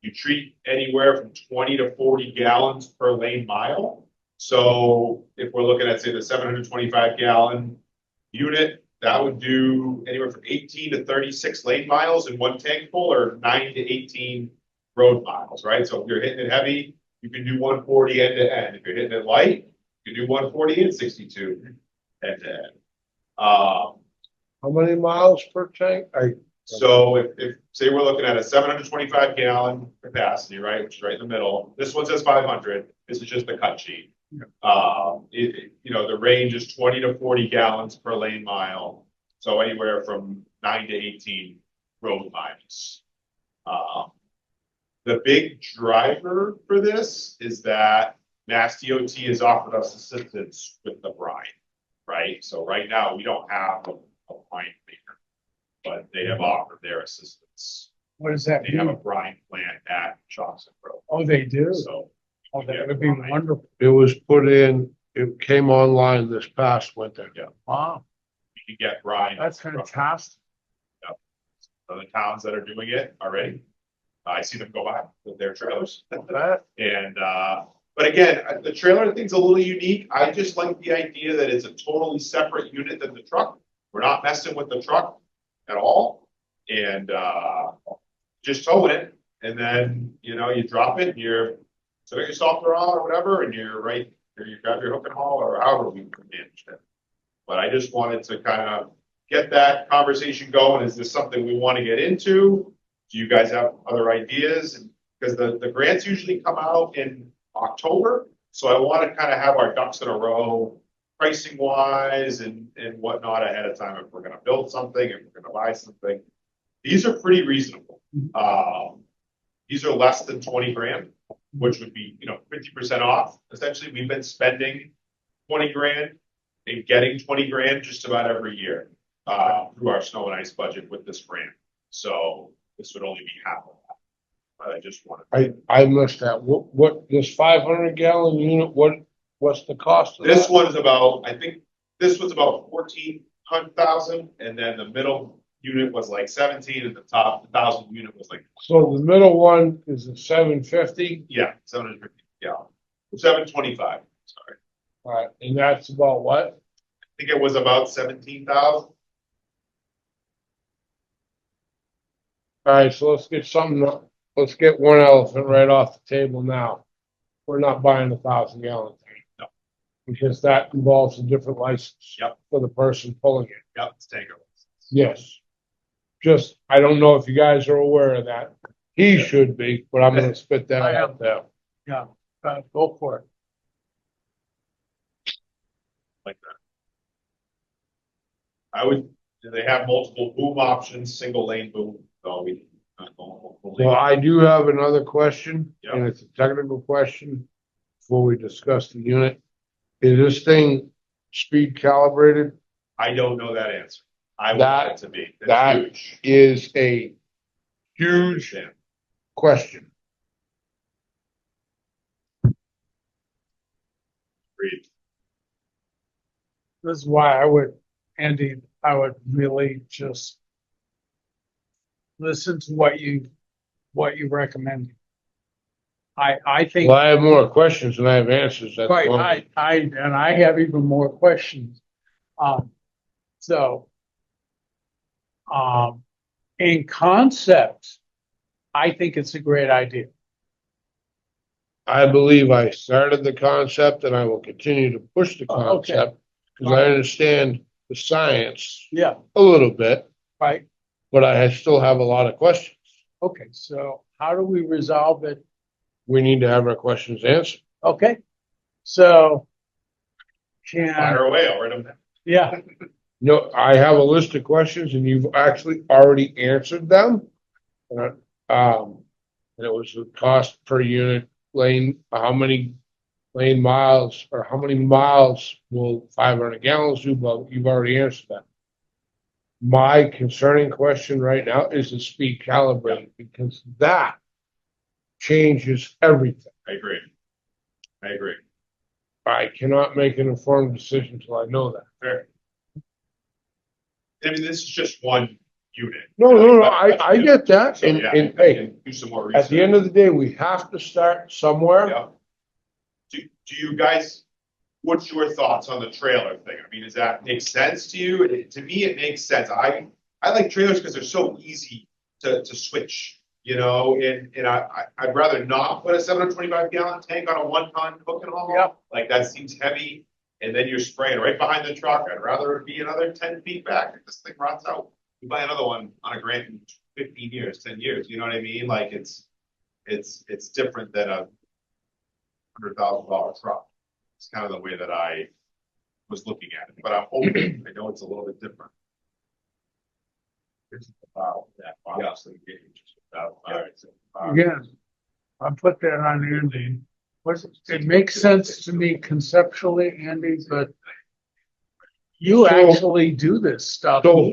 you treat anywhere from 20 to 40 gallons per lane mile. So if we're looking at, say, the 725 gallon unit, that would do anywhere from 18 to 36 lane miles in one tank full, or 9 to 18 road miles, right? So if you're hitting it heavy, you can do 140 end to end. If you're hitting it light, you can do 140 and 62 end to end. How many miles per tank? So if say we're looking at a 725 gallon capacity, right, which is right in the middle. This one says 500. This is just the cut sheet. The range is 20 to 40 gallons per lane mile. So anywhere from 9 to 18 road miles. The big driver for this is that Mass DOT has offered us assistance with the brine, right? So right now we don't have a brine maker, but they have offered their assistance. What does that They have a mean? brine plant at Johnson Grove. Oh, they do? So Oh, that would be wonderful. It was put in, it came online this past winter. Yeah. Wow, you can get brine. that's from fantastic. Other towns that are doing it already. I see them go by with their trailers. That- And, But again, the trailer thing's a little unique. I just like the idea that it's a totally separate unit than the truck. We're not messing with the truck at all. And, just tow it, and then, you know, you drop it, and you're, so your softener on or whatever, and you're right, or you grab your hook and haul, or however we manage it. But I just wanted to kind of get that conversation going. Is this something we want to get into? Do you guys have other ideas? Because the grants usually come out in October, so I want to kind of have our ducks in a row, pricing wise and whatnot ahead of time. If we're going to build something, if we're going to buy something, these are pretty reasonable. These are less than 20 grand, which would be, you know, 50% off. Essentially, we've been spending 20 grand and getting 20 grand just about every year through our snow and ice budget with this grant. So this would only be half of that. But I just wanted. I missed that. What, this 500 gallon unit, what's the cost of that? This one's about, I think this was about 14,000, and then the middle unit was like 17, and the top 1,000 unit was like, So the middle one is a 750, yeah, 750, yeah, 725. Sorry, alright, and that's about what? I think it was about 17,000. Alright, so let's get one elephant right off the table now. We're not buying 1,000 gallon tank. No. Because that involves a different license. Yep. For the person pulling it. Yep, it's tanker. Yes. Just, I don't know if you guys are aware of that. He should be, but I'm gonna spit that I out there. Yeah, go for it. Like that. They have multiple boom options, single lane boom, so we. So I do have another question, Yeah. and it's a technical question before we discuss the unit. Is this thing speed calibrated? I don't know that answer. I want That- it to be. That's that huge. Is a huge Understand. question. Agreed. This is why Andy, I would really just listen to what you recommend. I think, Well, I have more questions than I have answers. That's all. right, I have even more questions. So, in concept, I think it's a great idea. I believe I started the concept and I will continue to push the Oh, okay. concept because I understand the science Yeah, a little bit, right. but still have a lot of questions. Okay, so how do we resolve it? We need to have our questions answered. Okay, so Fire away, I'll write them down. yeah, No, I have a list of questions and you've actually already answered them. And it was the cost per unit lane, how many lane miles or how many miles will 500 gallons do, but you've already answered that. My concerning question right now is the speed calibrating because that changes everything. I agree. I cannot make an informed decision until I know that. Fair. I mean, this is just one unit. No, I get that. So, And, yeah, and I hey, can do some more research. at the end of the day, we have to start somewhere. Yeah. Do you guys, what's your thoughts on the trailer thing? I mean, does that make sense to you? To me, it makes sense. I like trailers because they're so easy to switch, you know, and I'd rather not put a 725 gallon tank on a 1-ton hook and haul. Yeah. Like that seems heavy. And then you're spraying right behind the truck. I'd rather it be another 10 feet back if this thing rots out. You buy another one on a grant in 15 years, 10 years, you know what I mean? Like it's different than a $100,000 truck. It's kind of the way that I was looking at it, but I'm hoping, I know it's a little bit different. It's about that, obviously, again, I put that on Andy. It makes sense to me conceptually, Andy, but you So- actually do this stuff. So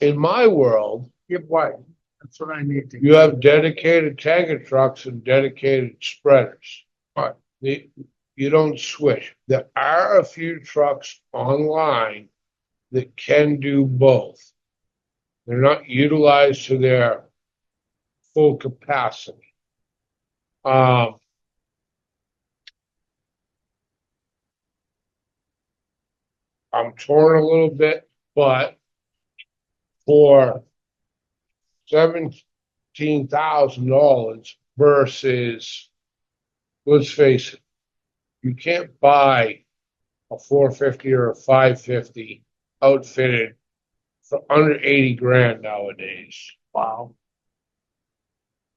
in my world, Yeah, why? That's what I need to. you have dedicated tanker trucks and dedicated spreaders. But you don't switch. There are a few trucks online that can do both. They're not utilized to their full capacity. I'm torn a little bit, but for $17,000 versus, let's face it, you can't buy a 450 or a 550 outfitted for under 80 grand nowadays. Wow.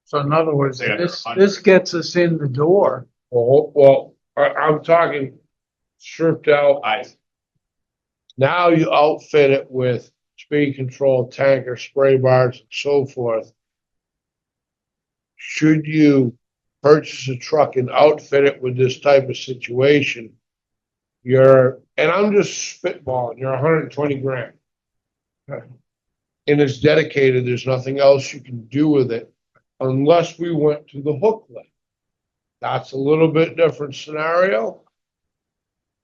So in other words, Say this gets us in the door. Well, I'm talking stripped out. Now you outfit it with speed control, tanker, spray bars, and so forth. Should you purchase a truck and outfit it with this type of situation, and I'm just spitballing, you're 120 grand. And it's dedicated, there's nothing else you can do with it unless we went to the hook link. That's a little bit different scenario.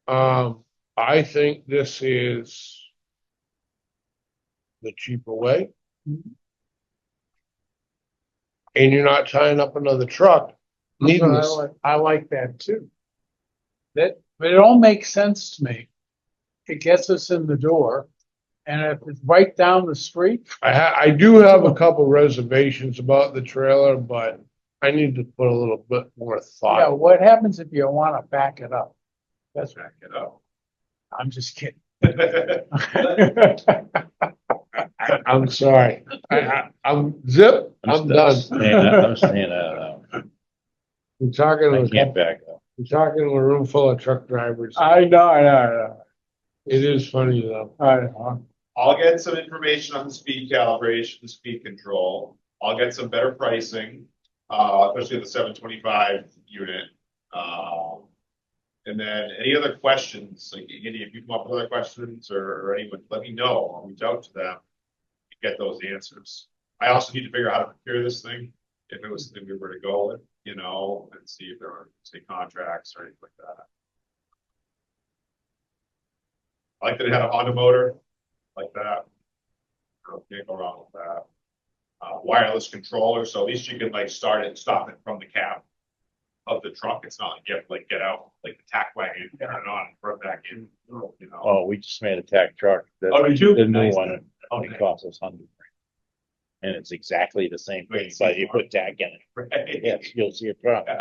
I think this is the cheaper way. And you're not tying up another truck. Needless. I like that too. But it all makes sense to me. It gets us in the door. And if it's right down the street, I do have a couple reservations about the trailer, but I need to put a little bit more yeah, thought. what happens if you want to back it up? That's Back it up. I'm just kidding. I'm sorry. I'm zip. I'm done. I'm staying out of that. We're talking I to can't back up. we're talking to a room full of truck drivers. I know. It is funny though. I know. I'll get some information on the speed calibration, the speed control. I'll get some better pricing, especially the 725 unit. And then any other questions, like Andy, if you come up with other questions or anyone, let me know. I'll reach out to them and get those answers. I also need to figure out how to procure this thing, if it was something we were to go with, you know, and see if there are, say, contracts or anything like that. I like that it had a Honda motor, like that. Can't go wrong with that. Wireless controller, so at least you can like start it and stop it from the cab of the truck. It's not like you have to like get out like the tack wagon, turn it on, and put it back in. You know. Oh, we just made a tack truck. Oh, did you? The new Nice. one, Okay. it cost us $100. And it's exactly the same thing, Wait, but you put tack in it. Right. Yes, you'll see a problem.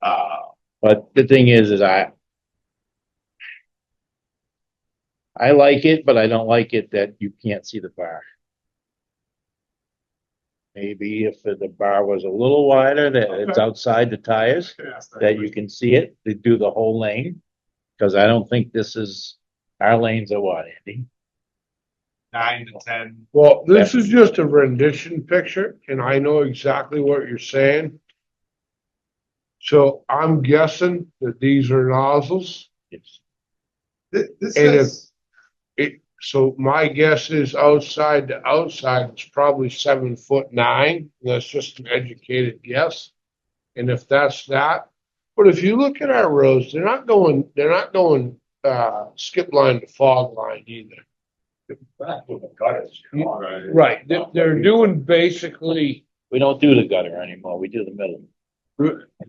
Yeah. But the thing is I like it, but I don't like it that you can't see the bar. Maybe if the bar was a little wider, that it's outside the tires, that you can see it, they do the whole lane. Cause I don't think our lanes are what, Andy? 9 to 10. Well, this is just a rendition picture and I know exactly what you're saying. So I'm guessing that these are nozzles. Yes. This And is So my guess is outside to outside, it's probably 7'9". That's just an educated guess. And if that's that, but if you look at our roads, they're not going skip line to fog line either. Right, they're doing basically, We don't do the gutter anymore, we do the middle.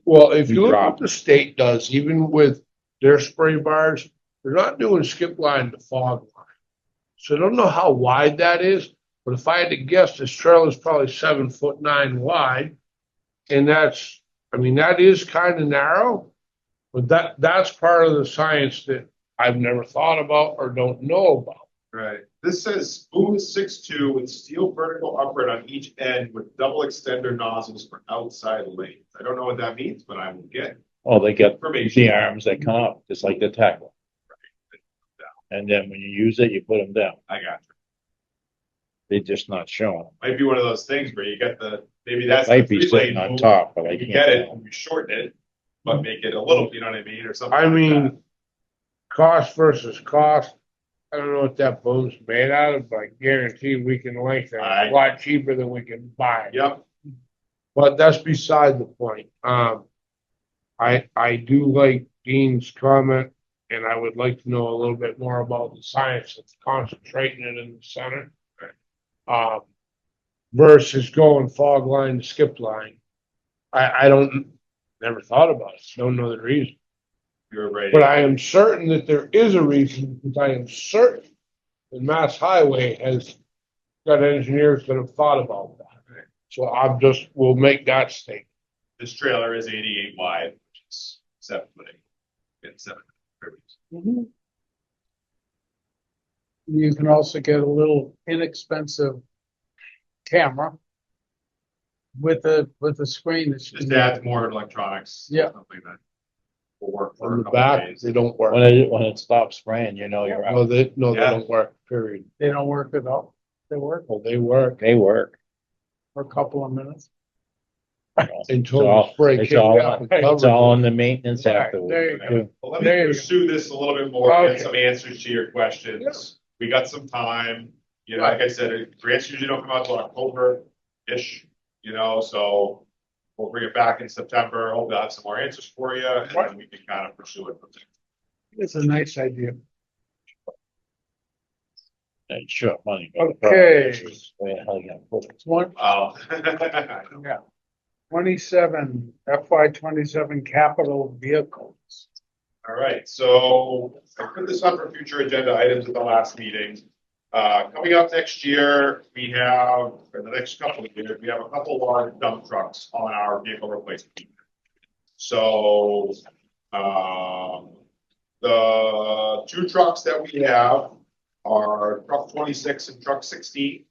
well, if you look Drop. what the state does, even with their spray bars, they're not doing skip line to fog line. So I don't know how wide that is, but if I had to guess, this trailer is probably 7'9" wide. And that is kind of narrow, but that's part of the science that I've never thought about or don't know about. right. This says boom 6'2" with steel vertical upright on each end with double extender nozzles for outside lanes. I don't know what that means, but I will get Oh, they got information. the arms that come up, just like the tackle. And then when you use it, you put them down. I got you. They're just not showing. Might be one of those things where you get maybe that's. Might the be 3-lane sitting on move. top, but I You can't. get it, tell. and you shorten it, but make it a little, you know what I mean, or something. I like mean, cost versus cost. I don't know what that boom's made out of, but I guarantee we can lengthen it a lot cheaper than we can buy. that. Yep. But that's beside the point. I do like Dean's comment, and I would like to know a little bit more about the science of concentrating it in the center. Versus going fog line to skip line. I never thought about it. Don't know the reason. You're ready. But I am certain that there is a reason, because I am certain that Mass Highway has got engineers that have thought about that. So I'm just, we'll make that statement. This trailer is 88 wide, which is 7 foot 8. It's 7 foot. You can also get a little inexpensive camera with a screen that you Just can. adds more electronics. Yeah. Something that will work for On a the couple back, days. they don't work. When it stops spraying, you know you're No, out. they Yeah. don't work, period. They don't work at all. They work Well, they work They work. for a couple of minutes. until the all- spray It's kicks all, out and it's covers all it. on the maintenance Right, afterwards. there you go. too. Well, let There me you go. pursue this a little bit more, get Okay. some answers to your questions. We got some time, you know, like I said, grants usually don't come out till October-ish, you know, so we'll bring it back in September. Hopefully I'll have some more answers for you, and then we can kind of pursue it from there. It's a nice idea. And sure, money. but the Okay. problem is, where the hell you gonna put it? It's one, yeah. 27, FY 27 capital vehicles. All right, so I put this on for future agenda items at the last meeting. Coming up next year, we have, for the next couple of years, we have a couple large dump trucks on our vehicle replacement. So, the 2 trucks that we have are truck 26 and truck 16.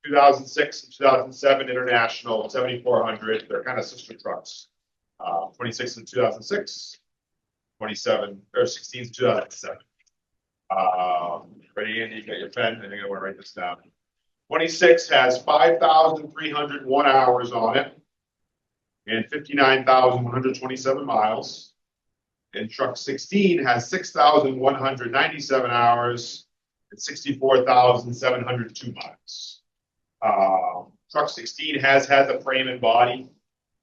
2006 and 2007 International 7400. They're kind of sister trucks. 26 in 2006, 27 or 16 in 2007. Ready, Andy? You got your pen? I think I want to write this down. 26 has 5,301 hours on it and 59,127 miles. And truck 16 has 6,197 hours and 64,702 miles. Truck 16 has had the frame and body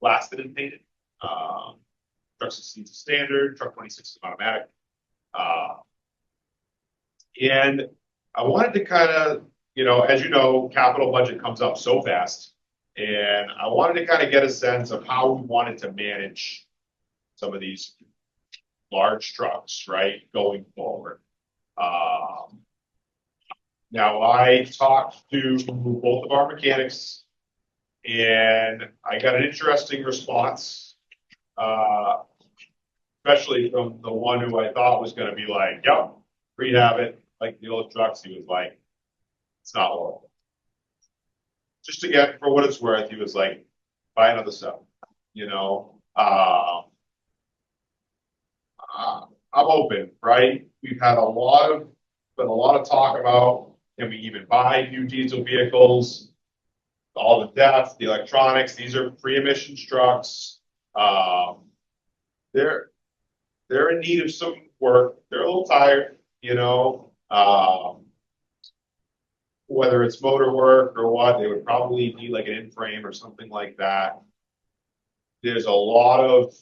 blasted and painted. Truck 16 is standard, truck 26 is automatic. And I wanted to kind of, you know, as you know, capital budget comes up so fast. And I wanted to kind of get a sense of how we wanted to manage some of these large trucks, right, going forward. Now, I talked to both of our mechanics, and I got an interesting response, especially from the one who I thought was going to be like, yep, rehab it, like the old trucks. He was like, it's not horrible. Just to get, for what it's worth, he was like, buy another 7, you know. I'm open, right? We've had been a lot of talk about, can we even buy new diesel vehicles? All the depth, the electronics, these are pre-emissions trucks. They're in need of some work. They're a little tired, you know. Whether it's motor work or what, they would probably need like an in-frame or something like that. There's a lot of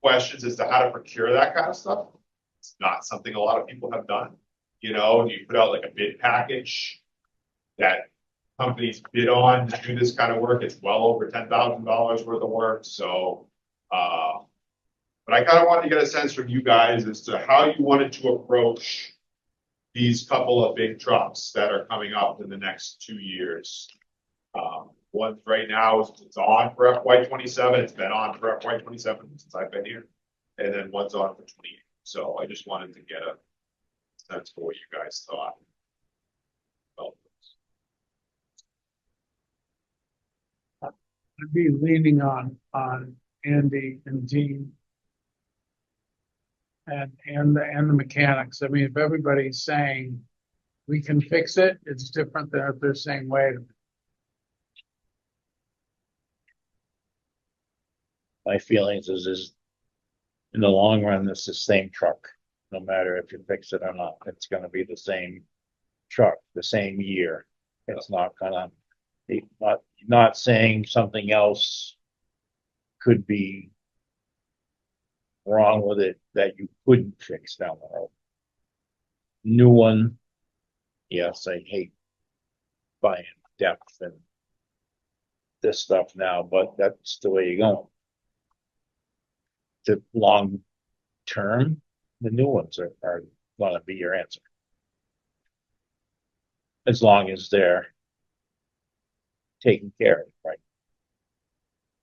questions as to how to procure that kind of stuff. It's not something a lot of people have done. You know, you put out like a bid package that companies bid on to do this kind of work. It's well over $10,000 worth of work. So, but I kind of wanted to get a sense from you guys as to how you wanted to approach these couple of big trucks that are coming up in the next 2 years. One right now it's on for FY27. It's been on for FY27 since I've been here, and then one's on for 28. So I just wanted to get a sense for what you guys thought. I'd be leaning on Andy and Dean and the mechanics. I mean, if everybody's saying we can fix it, it's different than if they're saying, wait a minute. My feelings is in the long run, it's the same truck, no matter if you fix it or not. It's gonna be the same truck, the same year. It's not gonna, not saying something else could be wrong with it that you couldn't fix down the road. New one, yes, I hate buying depth and this stuff now, but that's the way you go. The long term, the new ones are gonna be your answer. As long as they're taken care of, right?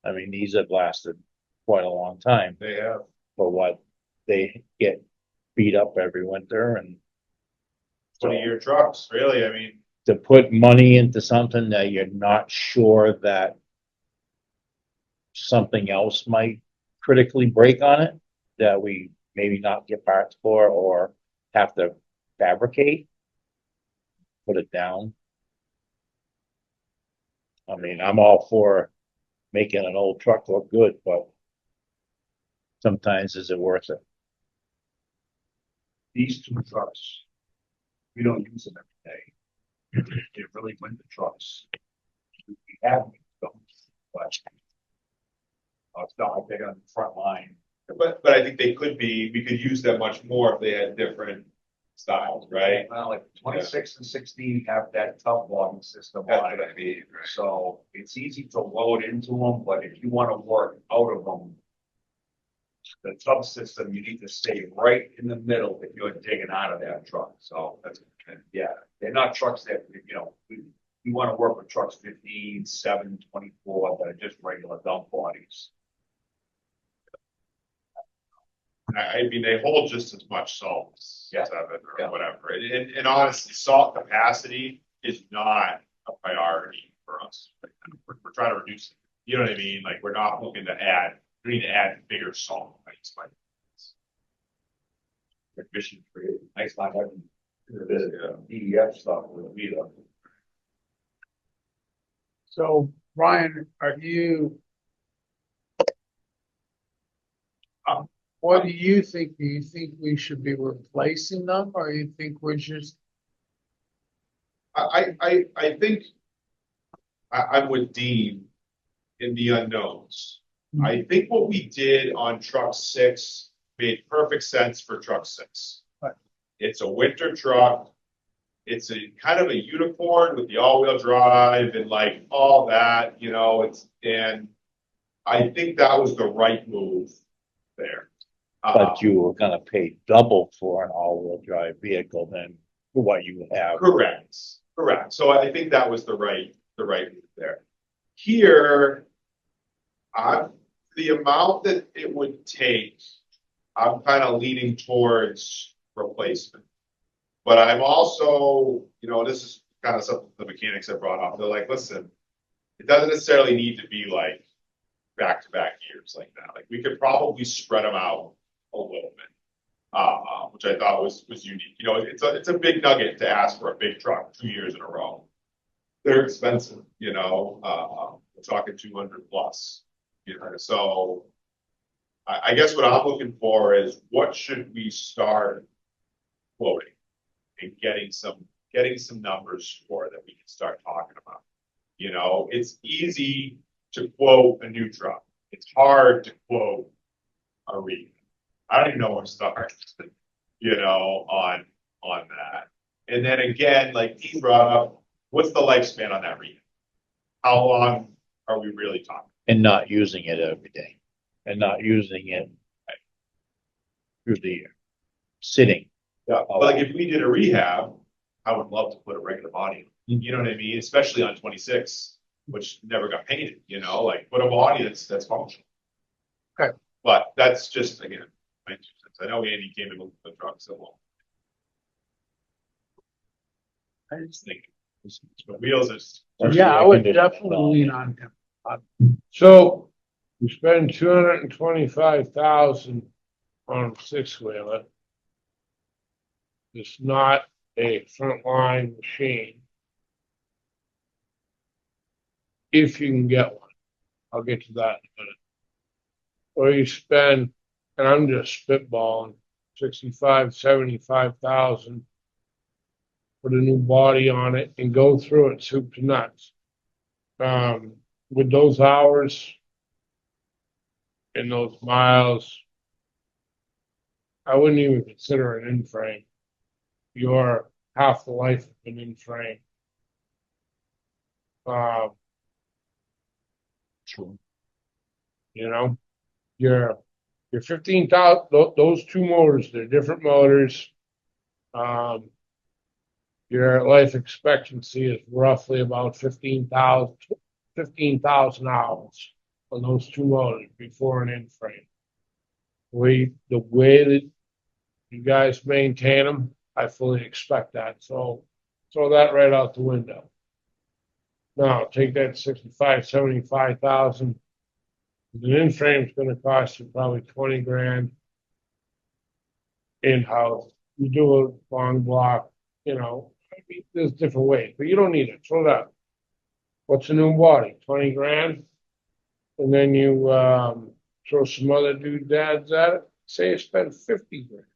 I mean, these have lasted quite a long time They have. for what they get beat up every winter and. So 20-year trucks, really, I mean, to put money into something that you're not sure that something else might critically break on it, that we maybe not get parts for or have to fabricate, put it down. I mean, I'm all for making an old truck look good, but sometimes is it worth it? These two trucks, we don't use them every day. They're really winter trucks. We have them, but it's not like they're on the front line. but I think they could be, we could use them much more if they had different styles, right? Well, like 26 and 16 have that tub logging system That's on what I it. mean, right? So it's easy to load into them, but if you want to work out of them, the tub system, you need to stay right in the middle if you're digging out of that truck. So that's, yeah, they're not trucks that, we want to work with trucks 15, 7, 24 that are just regular dump bodies. I mean, they hold just as much salt, as Yeah. 7 Yeah. or whatever, and honestly, salt capacity is not a priority for us. We're trying to reduce it, you know what I mean, like, we're not looking to add, we need to add bigger salt. Mission created, nice not having the DEF stuff with me though. So Brian, are you? What do you think? Do you think we should be replacing them or you think we're just, I think I'm with Dean in the unknowns. I think what we did on truck 6 made perfect sense for truck 6. Right. It's a winter truck. It's a kind of a unicorn with the all-wheel drive and like all that, you know, and I think that was the right move there. But you were gonna pay double for an all-wheel drive vehicle than what you have. Correct. So I think that was the right move there. Here, the amount that it would take, I'm kind of leaning towards replacement. But I'm also, you know, this is kind of something the mechanics have brought up. They're like, listen, it doesn't necessarily need to be like back-to-back years like that. Like, we could probably spread them out a little bit, which I thought was unique. You know, it's a big nugget to ask for a big truck 2 years in a row. They're expensive, you know, we're talking 200 plus, you know, so I guess what I'm looking for is what should we start quoting and getting some numbers for that we can start talking about. You know, it's easy to quote a new truck. It's hard to quote a re. I don't even know where to start, you know, on that. And then again, like Dean brought up, what's the lifespan on that re? How long are we really talking? And not using it every day, and not using it through the year, sitting. Yeah, but like if we did a rehab, I would love to put a regular body in. You know what I mean? Especially on 26, which never got painted, you know, like put a body that's functional. Okay. But that's just, again, my 2 cents. I know Andy came in with the truck, so well. I just think wheels is. yeah, I would definitely lean on him. So we spend 225,000 on a 6-wheeler. It's not a frontline machine. If you can get one, I'll get to that in a minute. Or you spend, and I'm just spitballing, 65, 75,000. Put a new body on it and go through it soup to nuts. With those hours and those miles, I wouldn't even consider an in-frame. You're half the life of an in-frame. True. You know, you're Your 15,000, those two motors, they're different motors. Your life expectancy is roughly about 15,000 hours on those two motors before an in frame. The way that you guys maintain them, I fully expect that, so throw that right out the window. Now, take that 75,000. The in frame's gonna cost you probably 20 grand. In-house, you do a long block, I mean, there's different ways, but you don't need it, throw that. What's a new body, 20 grand? And then you, throw some other doodads at it, say you spend 50 grand.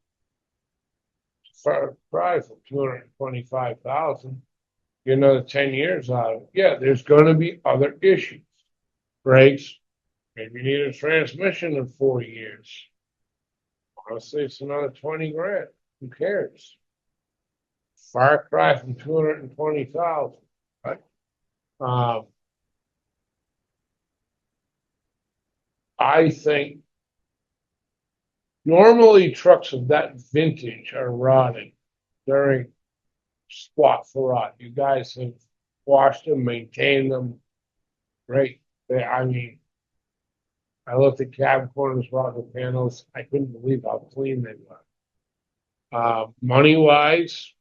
For a price of 225,000, get another 10 years out of it. Yeah, there's gonna be other issues. Brakes, maybe you need a transmission in 4 years. Honestly, it's another 20 grand. Who cares? Far cry from 220,000, right? I think normally trucks of that vintage are rotting during spot for rot. You guys have washed them, maintained them. Great. I mean, I looked at cab corners, rocker panels. I couldn't believe how clean they were. Money wise,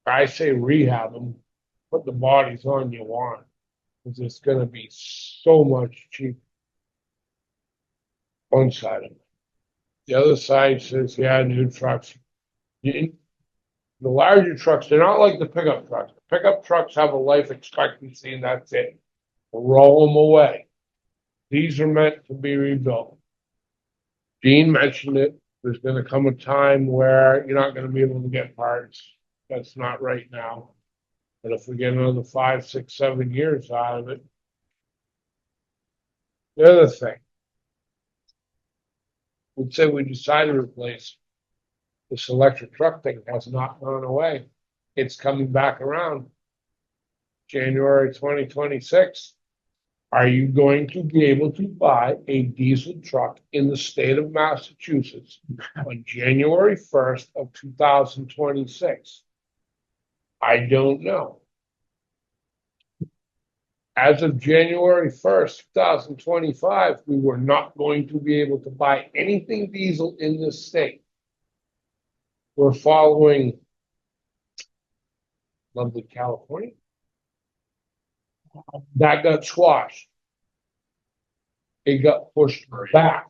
I say rehab them, put the bodies on you want, because it's going to be so much cheaper. One side of it. The other side says, yeah, new trucks. The larger trucks, they're not like the pickup trucks. The pickup trucks have a life expectancy and that's it. Roll them away. These are meant to be rebuilt. Dean mentioned it. There's going to come a time where you're not going to be able to get parts. That's not right now. But if we get another 5, 6, 7 years out of it. The other thing, let's say we decide to replace this electric truck thing has not gone away. It's coming back around. January 2026. Are you going to be able to buy a diesel truck in the state of Massachusetts on January 1st of 2026? I don't know. As of January 1st, 2025, we were not going to be able to buy anything diesel in this state. We're following lovely California. That got squashed. It got pushed back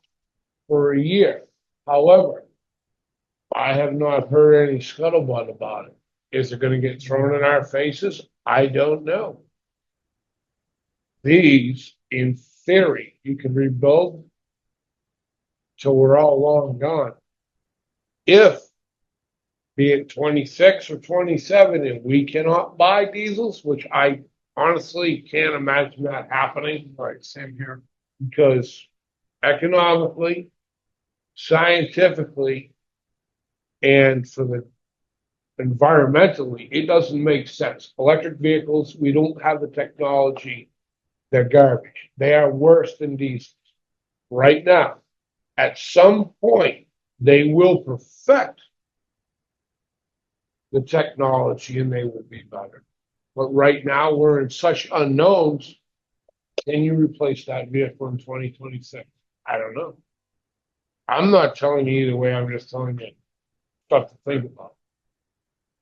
for a year. However, I have not heard any scuttlebutt about it. Is it going to get thrown in our faces? I don't know. These, in theory, you can rebuild till we're all long gone. If, be it 26 or 27, and we cannot buy diesels, which I honestly can't imagine that happening. All right, same here. Because economically, scientifically, and for the environmentally, it doesn't make sense. Electric vehicles, we don't have the technology. They're garbage. They are worse than diesels right now. At some point, they will perfect the technology and they will be better. But right now, we're in such unknowns. Can you replace that vehicle in 2026? I don't know. I'm not telling you either way. I'm just telling you stuff to think about.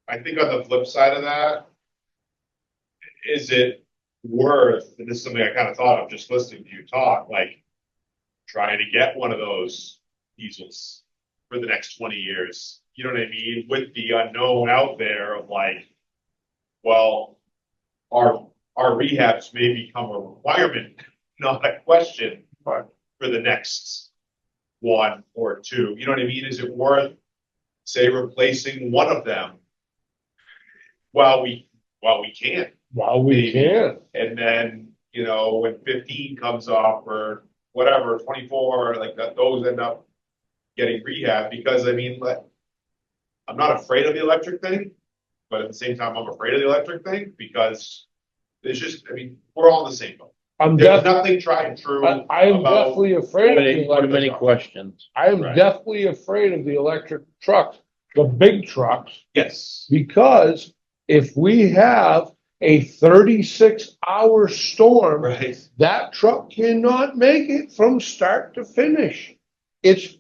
I think on the flip side of that, is it worth, and this is something I kind of thought of just listening to you talk, like trying to get one of those diesels for the next 20 years? You know what I mean? With the unknown out there of like, well, our rehabs may become a requirement, not a question, for the next 1 or 2. You know what I mean? Is it worth, say, replacing one of them while we can? While we can. And then, when 15 comes off or whatever, 24, like that, those end up getting rehab. Because I mean, I'm not afraid of the electric thing, but at the same time, I'm afraid of the electric thing because there's just, I mean, we're all in the same boat. I'm There's definitely, nothing tried and true I am about, definitely afraid of the Too many electric. questions. I am Right. definitely afraid of the electric trucks, the big trucks, yes, because if we have a 36-hour storm, right, that truck cannot make it from start to finish.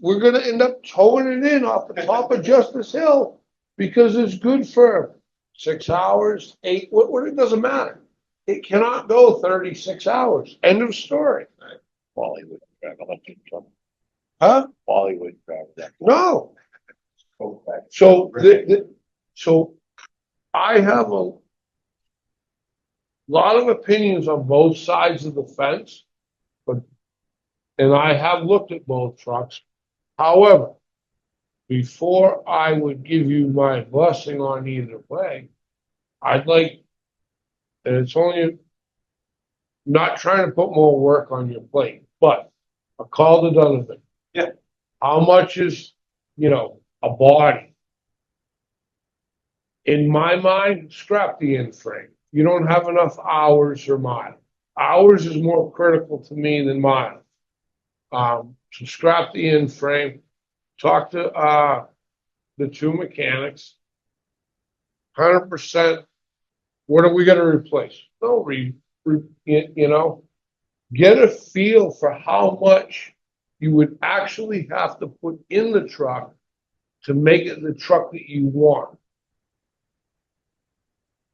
We're gonna end up towing it in off the top of Justice Hill because it's good for 6 hours, 8, what, it doesn't matter. It cannot go 36 hours. End of story. Wally would drive electric truck. Huh? Wally would drive that. No. go back. So so I have a lot of opinions on both sides of the fence, and I have looked at both trucks. However, before I would give you my blessing on either way, I'd like, and it's only not trying to put more work on your plate, but a call to Donovan. Yeah. How much is, a body? In my mind, scrap the end frame. You don't have enough hours or miles. Hours is more critical to me than miles. So scrap the end frame, talk to, the two mechanics. 100%, what are we gonna replace? No, get a feel for how much you would actually have to put in the truck to make it the truck that you want.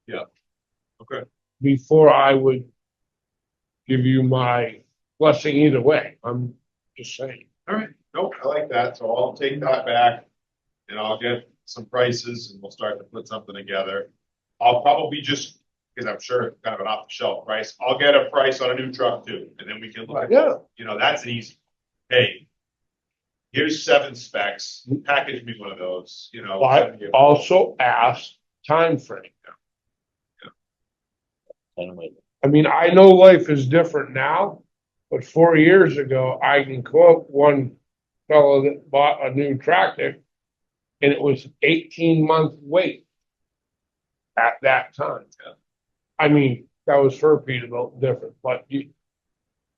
Yeah. Okay. Before I would give you my blessing either way. I'm just saying. All right, nope, I like that, so I'll take that back and I'll get some prices and we'll start to put something together. I'll probably just, because I'm sure it's kind of an off the shelf price, I'll get a price on a new truck too, and then we can look at, Yeah. that's an easy. Hey, here's 7 specs, package me one of those, But also ask time frame. Anyway, I mean, I know life is different now, but 4 years ago, I can quote one fellow that bought a new tractor, and it was 18-month wait at that time. Yeah. I mean, that was for Peterbilt different, but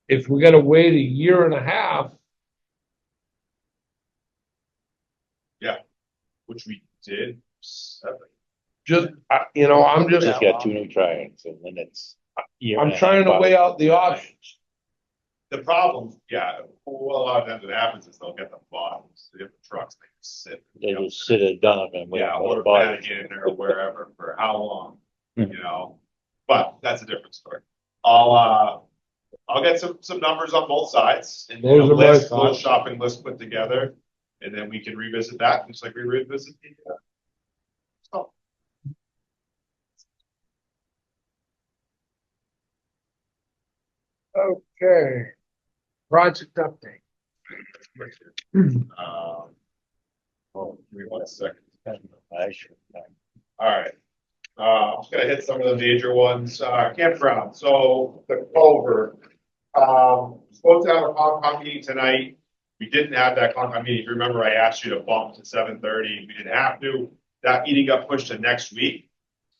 if we gotta wait a year and a half, which we did 7. I'm just just, got 2 new triangles and then it's. I'm trying to weigh out the options. The problem, well, a lot of times what happens is they'll get the bottoms, the different trucks, they just sit. They just sit at Donovan. with Yeah, all the or bodies. Vatican or wherever, for how long, Mhm. but that's a different story. I'll get some numbers on both sides and then a Those are my list, little thoughts. shopping list put together. And then we can revisit that, just like we revisit the, stuff. Okay. Project update. Oh, give me 1 second. I should. All right. I'm just gonna hit some of the major ones. Campground, so the Culver. Supposed to have a Concom meeting tonight. We didn't have that Concom meeting. If you remember, I asked you to bump to 7:30. We didn't have to. That meeting got pushed to next week.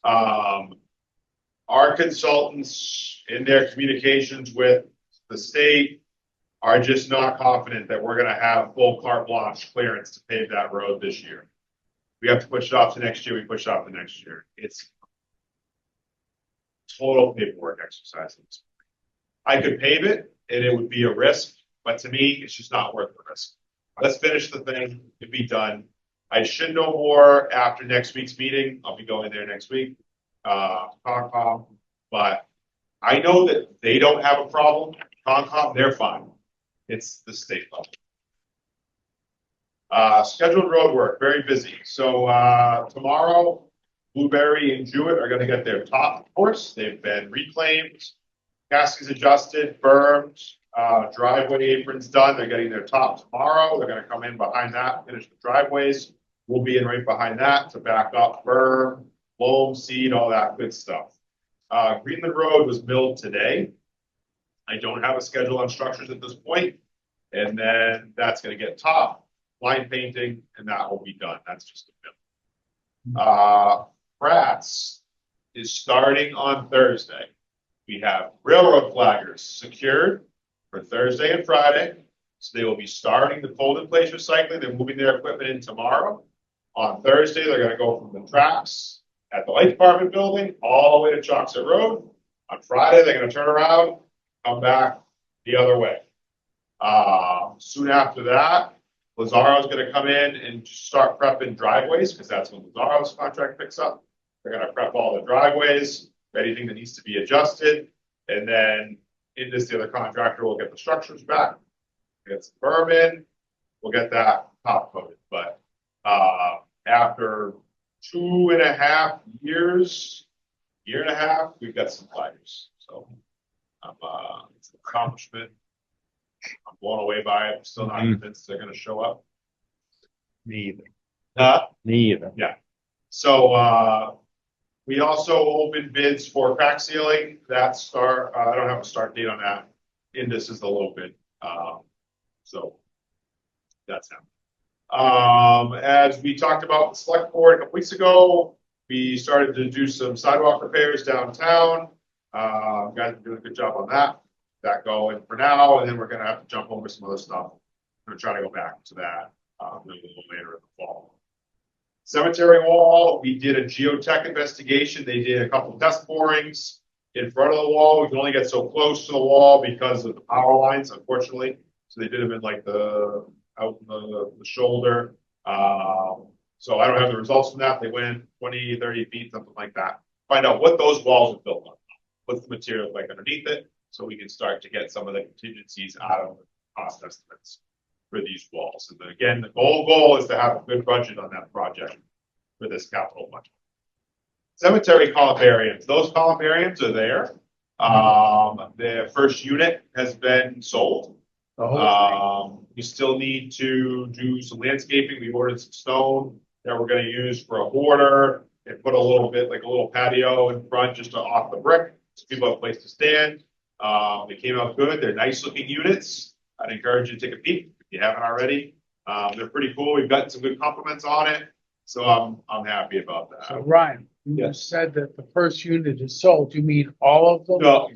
Our consultants in their communications with the state are just not confident that we're gonna have full carte blanche clearance to pave that road this year. We have to push it off to next year, we push it off to next year. It's total paperwork exercise. I could pave it and it would be a risk, but to me, it's just not worth the risk. Let's finish the thing, it'd be done. I should know more after next week's meeting. I'll be going there next week. Concom, but I know that they don't have a problem. Concom, they're fine. It's the state level. Scheduled road work, very busy. So, tomorrow, Blueberry and Jewett are gonna get their top course. They've been reclaimed, castings adjusted, bermed, driveway aprons done. They're getting their top tomorrow. They're gonna come in behind that, finish the driveways. We'll be in right behind that to back up berm, loam, seed, all that good stuff. Greenland Road was milled today. I don't have a schedule on structures at this point. And then that's gonna get top, line painting, and that will be done. That's just a mill. Prats is starting on Thursday. We have railroad flaggers secured for Thursday and Friday. So they will be starting the fold in place recycling. They're moving their equipment in tomorrow. On Thursday, they're gonna go from the tracks at the light department building all the way to Choxet Road. On Friday, they're gonna turn around, come back the other way. Soon after that, Lazaro's gonna come in and start prepping driveways, because that's when Lazaro's contract picks up. They're gonna prep all the driveways, anything that needs to be adjusted, and then in this, the other contractor will get the structures back. Get some berm in, we'll get that top coated, but, after 2.5 years, year and a half, we've got some flaggers, so. It's an accomplishment. I'm blown away by it, I'm still not convinced they're gonna show up. Neither. Uh, Neither. So, we also opened bids for crack sealing, that start, I don't have a start date on that. Indus is the low bid, so. That's happening. As we talked about the select board a couple weeks ago, we started to do some sidewalk repairs downtown. Guys are doing a good job on that. That going for now, and then we're gonna have to jump over some other stuff. I'm gonna try to go back to that, a little later in the fall. Cemetery wall, we did a geotech investigation. They did a couple test borings in front of the wall. We can only get so close to the wall because of the power lines, unfortunately. So they did them in like out in the shoulder. So I don't have the results from that. They went 20, 30 feet, something like that. Find out what those walls are built on. What's the material like underneath it, so we can start to get some of the contingencies out of the cost estimates for these walls. And then again, the goal is to have a good budget on that project for this capital budget. Cemetery columbariums, those columbariums are there. The first unit has been sold. We still need to do some landscaping. We ordered some stone that we're gonna use for a border and put a little bit, like a little patio in front, just to off the brick, so people have a place to stand. They came out good. They're nice looking units. I'd encourage you to take a peek if you haven't already. They're pretty cool. We've gotten some good compliments on it, so I'm happy about So that. Ryan, you Yes. said that the first unit is sold. You mean all of them? No,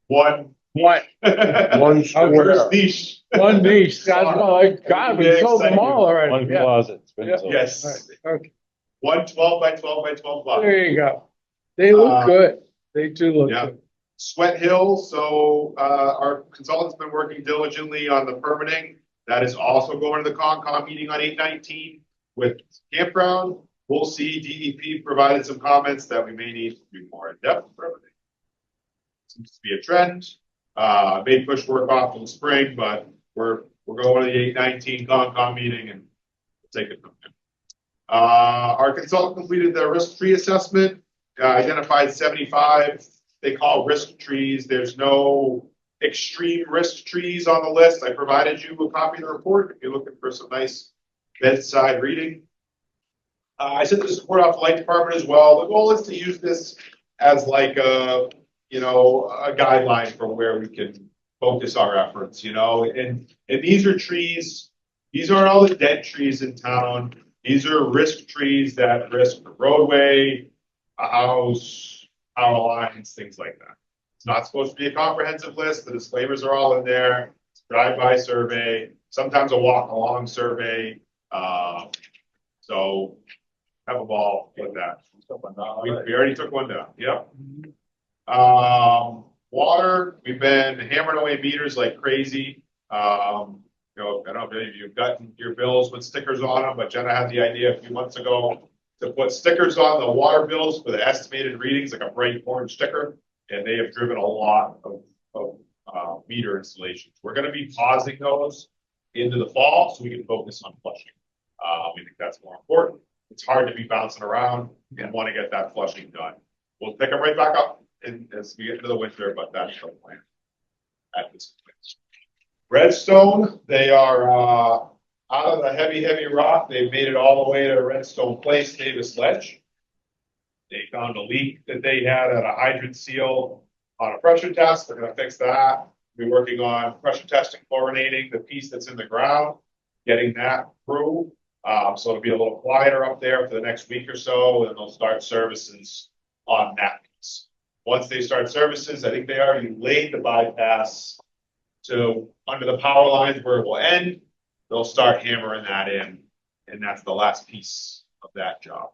one. What? One square. First niche. One niche. That's like, God, we Yeah, sold them exciting. all already. One Yeah. closet. It's been Yeah. sold. Yes, Okay, 1 12 by 12 by 12 block. there you go. They look good. They do look yeah. good. Sweat Hill, so our consultant's been working diligently on the permitting. That is also going to the Concom meeting on 8/19 with campground. We'll see. DEP provided some comments that we may need to do more in-depth permitting. Seems to be a trend. May push work off in the spring, but we're going to the 8/19 Concom meeting and we'll take it from there. Our consultant completed their risk tree assessment, identified 75. They call risk trees. There's no extreme risk trees on the list. I provided you a copy of the report if you're looking for some nice bedside reading. I sent this report off to the light department as well. The goal is to use this as like a guideline for where we can focus our efforts, and these are trees. These aren't all the dead trees in town. These are risk trees that risk the roadway, a house, power lines, things like that. It's not supposed to be a comprehensive list. The disclaimers are all in there. It's a drive-by survey, sometimes a walk-along survey. So have a ball with that. We already took one down. Yep. Water, we've been hammering away meters like crazy. I don't know if any of you have gotten your bills with stickers on them, but Jenna had the idea a few months ago to put stickers on the water bills for the estimated readings, like a bright orange sticker, and they have driven a lot of meter installations. We're going to be pausing those into the fall so we can focus on flushing. We think that's more important. It's hard to be bouncing around and want to get that flushing done. We'll pick them right back up as we get into the winter, but that's the plan at this point. Redstone, they are out of the heavy rock. They've made it all the way to Redstone Place, Davis Ledge. They found a leak that they had at a hydrant seal on a pressure test. They're going to fix that. We're working on pressure testing, chlorinating the piece that's in the ground, getting that through. So it'll be a little quieter up there for the next week or so, and they'll start services on that piece. Once they start services, I think they already laid the bypass to under the power lines where it will end. They'll start hammering that in, and that's the last piece of that job.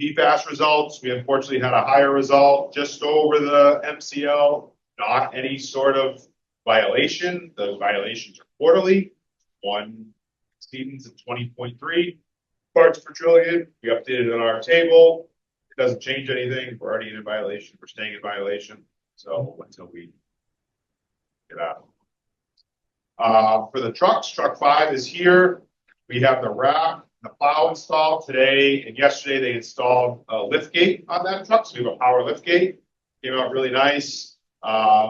PFAS results, we unfortunately had a higher result just over the MCL, not any sort of violation. Those violations are quarterly. One exceedance of 20.3 parts per trillion. We updated it on our table. It doesn't change anything. We're already in violation. We're staying in violation. So until we get out. For the trucks, truck 5 is here. We have the wrap, the plow installed today, and yesterday they installed a lift gate on that truck. So we have a power lift gate. Came out really nice.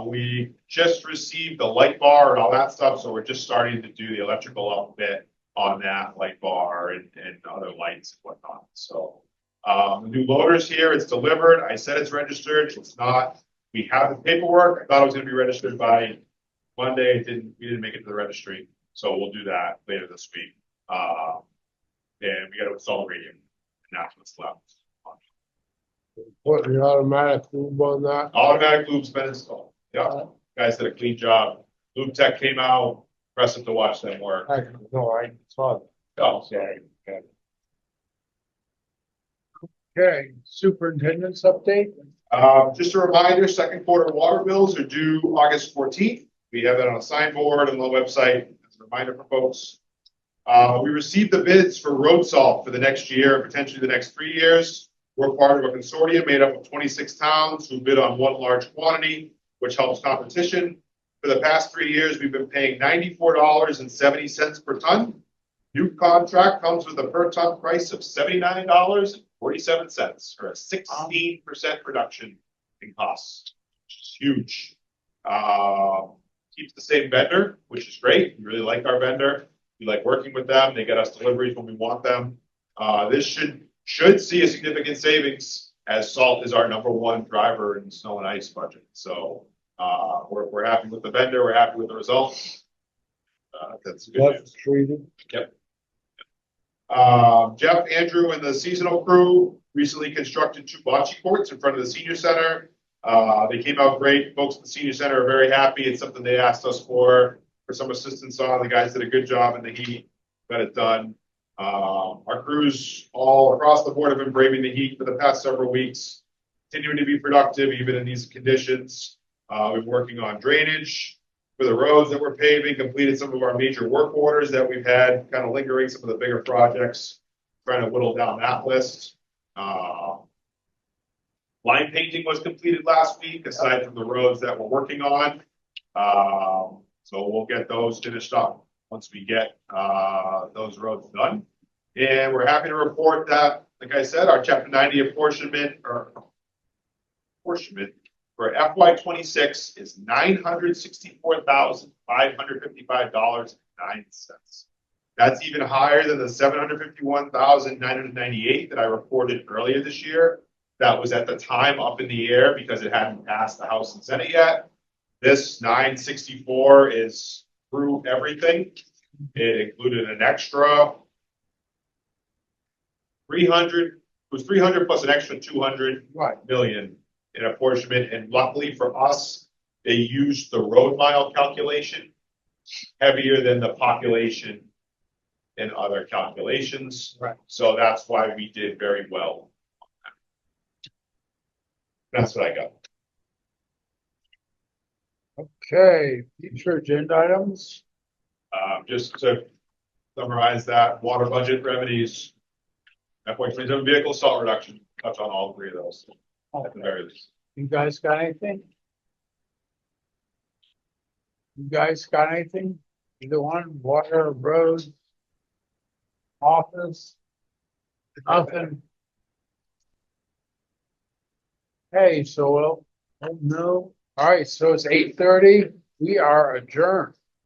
We just received the light bar and all that stuff, so we're just starting to do the electrical outfit on that light bar and other lights and whatnot. So the new loader's here. It's delivered. I said it's registered. It's not. We have the paperwork. I thought it was going to be registered by Monday. We didn't make it to the registry, so we'll do that later this week. And we got to install the radio, and that's what's left. Put the automatic lube on that. Automatic lube's been installed. Yeah, guys did a clean job. Lube tech came out. Impressive to watch them work. I saw that. Oh, sorry. Okay, superintendent's update. Just a reminder, second quarter water bills are due August 14th. We have that on a signboard on the website as a reminder for folks. We received the bids for road salt for the next year, potentially the next 3 years. We're part of a consortium made up of 26 towns who bid on one large quantity, which helps competition. For the past 3 years, we've been paying $94.70 per ton. New contract comes with a per ton price of $79.47, or a 16% reduction in costs, which is huge. Keeps the same vendor, which is great. We really like our vendor. We like working with them. They get us deliveries when we want them. This should see a significant savings, as salt is our #1 driver in snow and ice budget. So we're happy with the vendor. We're happy with the results. That's good news. Treated. Yep. Jeff, Andrew, and the seasonal crew recently constructed 2 bocce courts in front of the senior center. They came out great. Folks at the senior center are very happy. It's something they asked us for some assistance on. The guys did a good job in the heat, got it done. Our crews all across the board have been braving the heat for the past several weeks, continuing to be productive even in these conditions. We've been working on drainage for the roads that we're paving, completed some of our major work orders that we've had kind of lingering, some of the bigger projects, trying to whittle down that list. Line painting was completed last week, aside from the roads that we're working on. So we'll get those finished up once we get those roads done. And we're happy to report that, like I said, our Chapter 90 apportionment for FY26 is $964,555.09. That's even higher than the $751,998 that I reported earlier this year. That was at the time up in the air because it hadn't passed the House and Senate yet. This 964 is through everything. It included an extra 300. It was 300 plus an extra 200 million in apportionment. And luckily for us, they used the road mile calculation heavier than the population in other calculations. Right. So that's why we did very well on that. That's what I got. Okay, future agenda items. Just to summarize that, water budget revenues, FY27 vehicle salt reduction, touch on all 3 of those at the very least. You guys got anything? You guys got anything? Either one, water, roads, office? Nothing. Hey, so, no. All right, so it's 8:30. We are adjourned.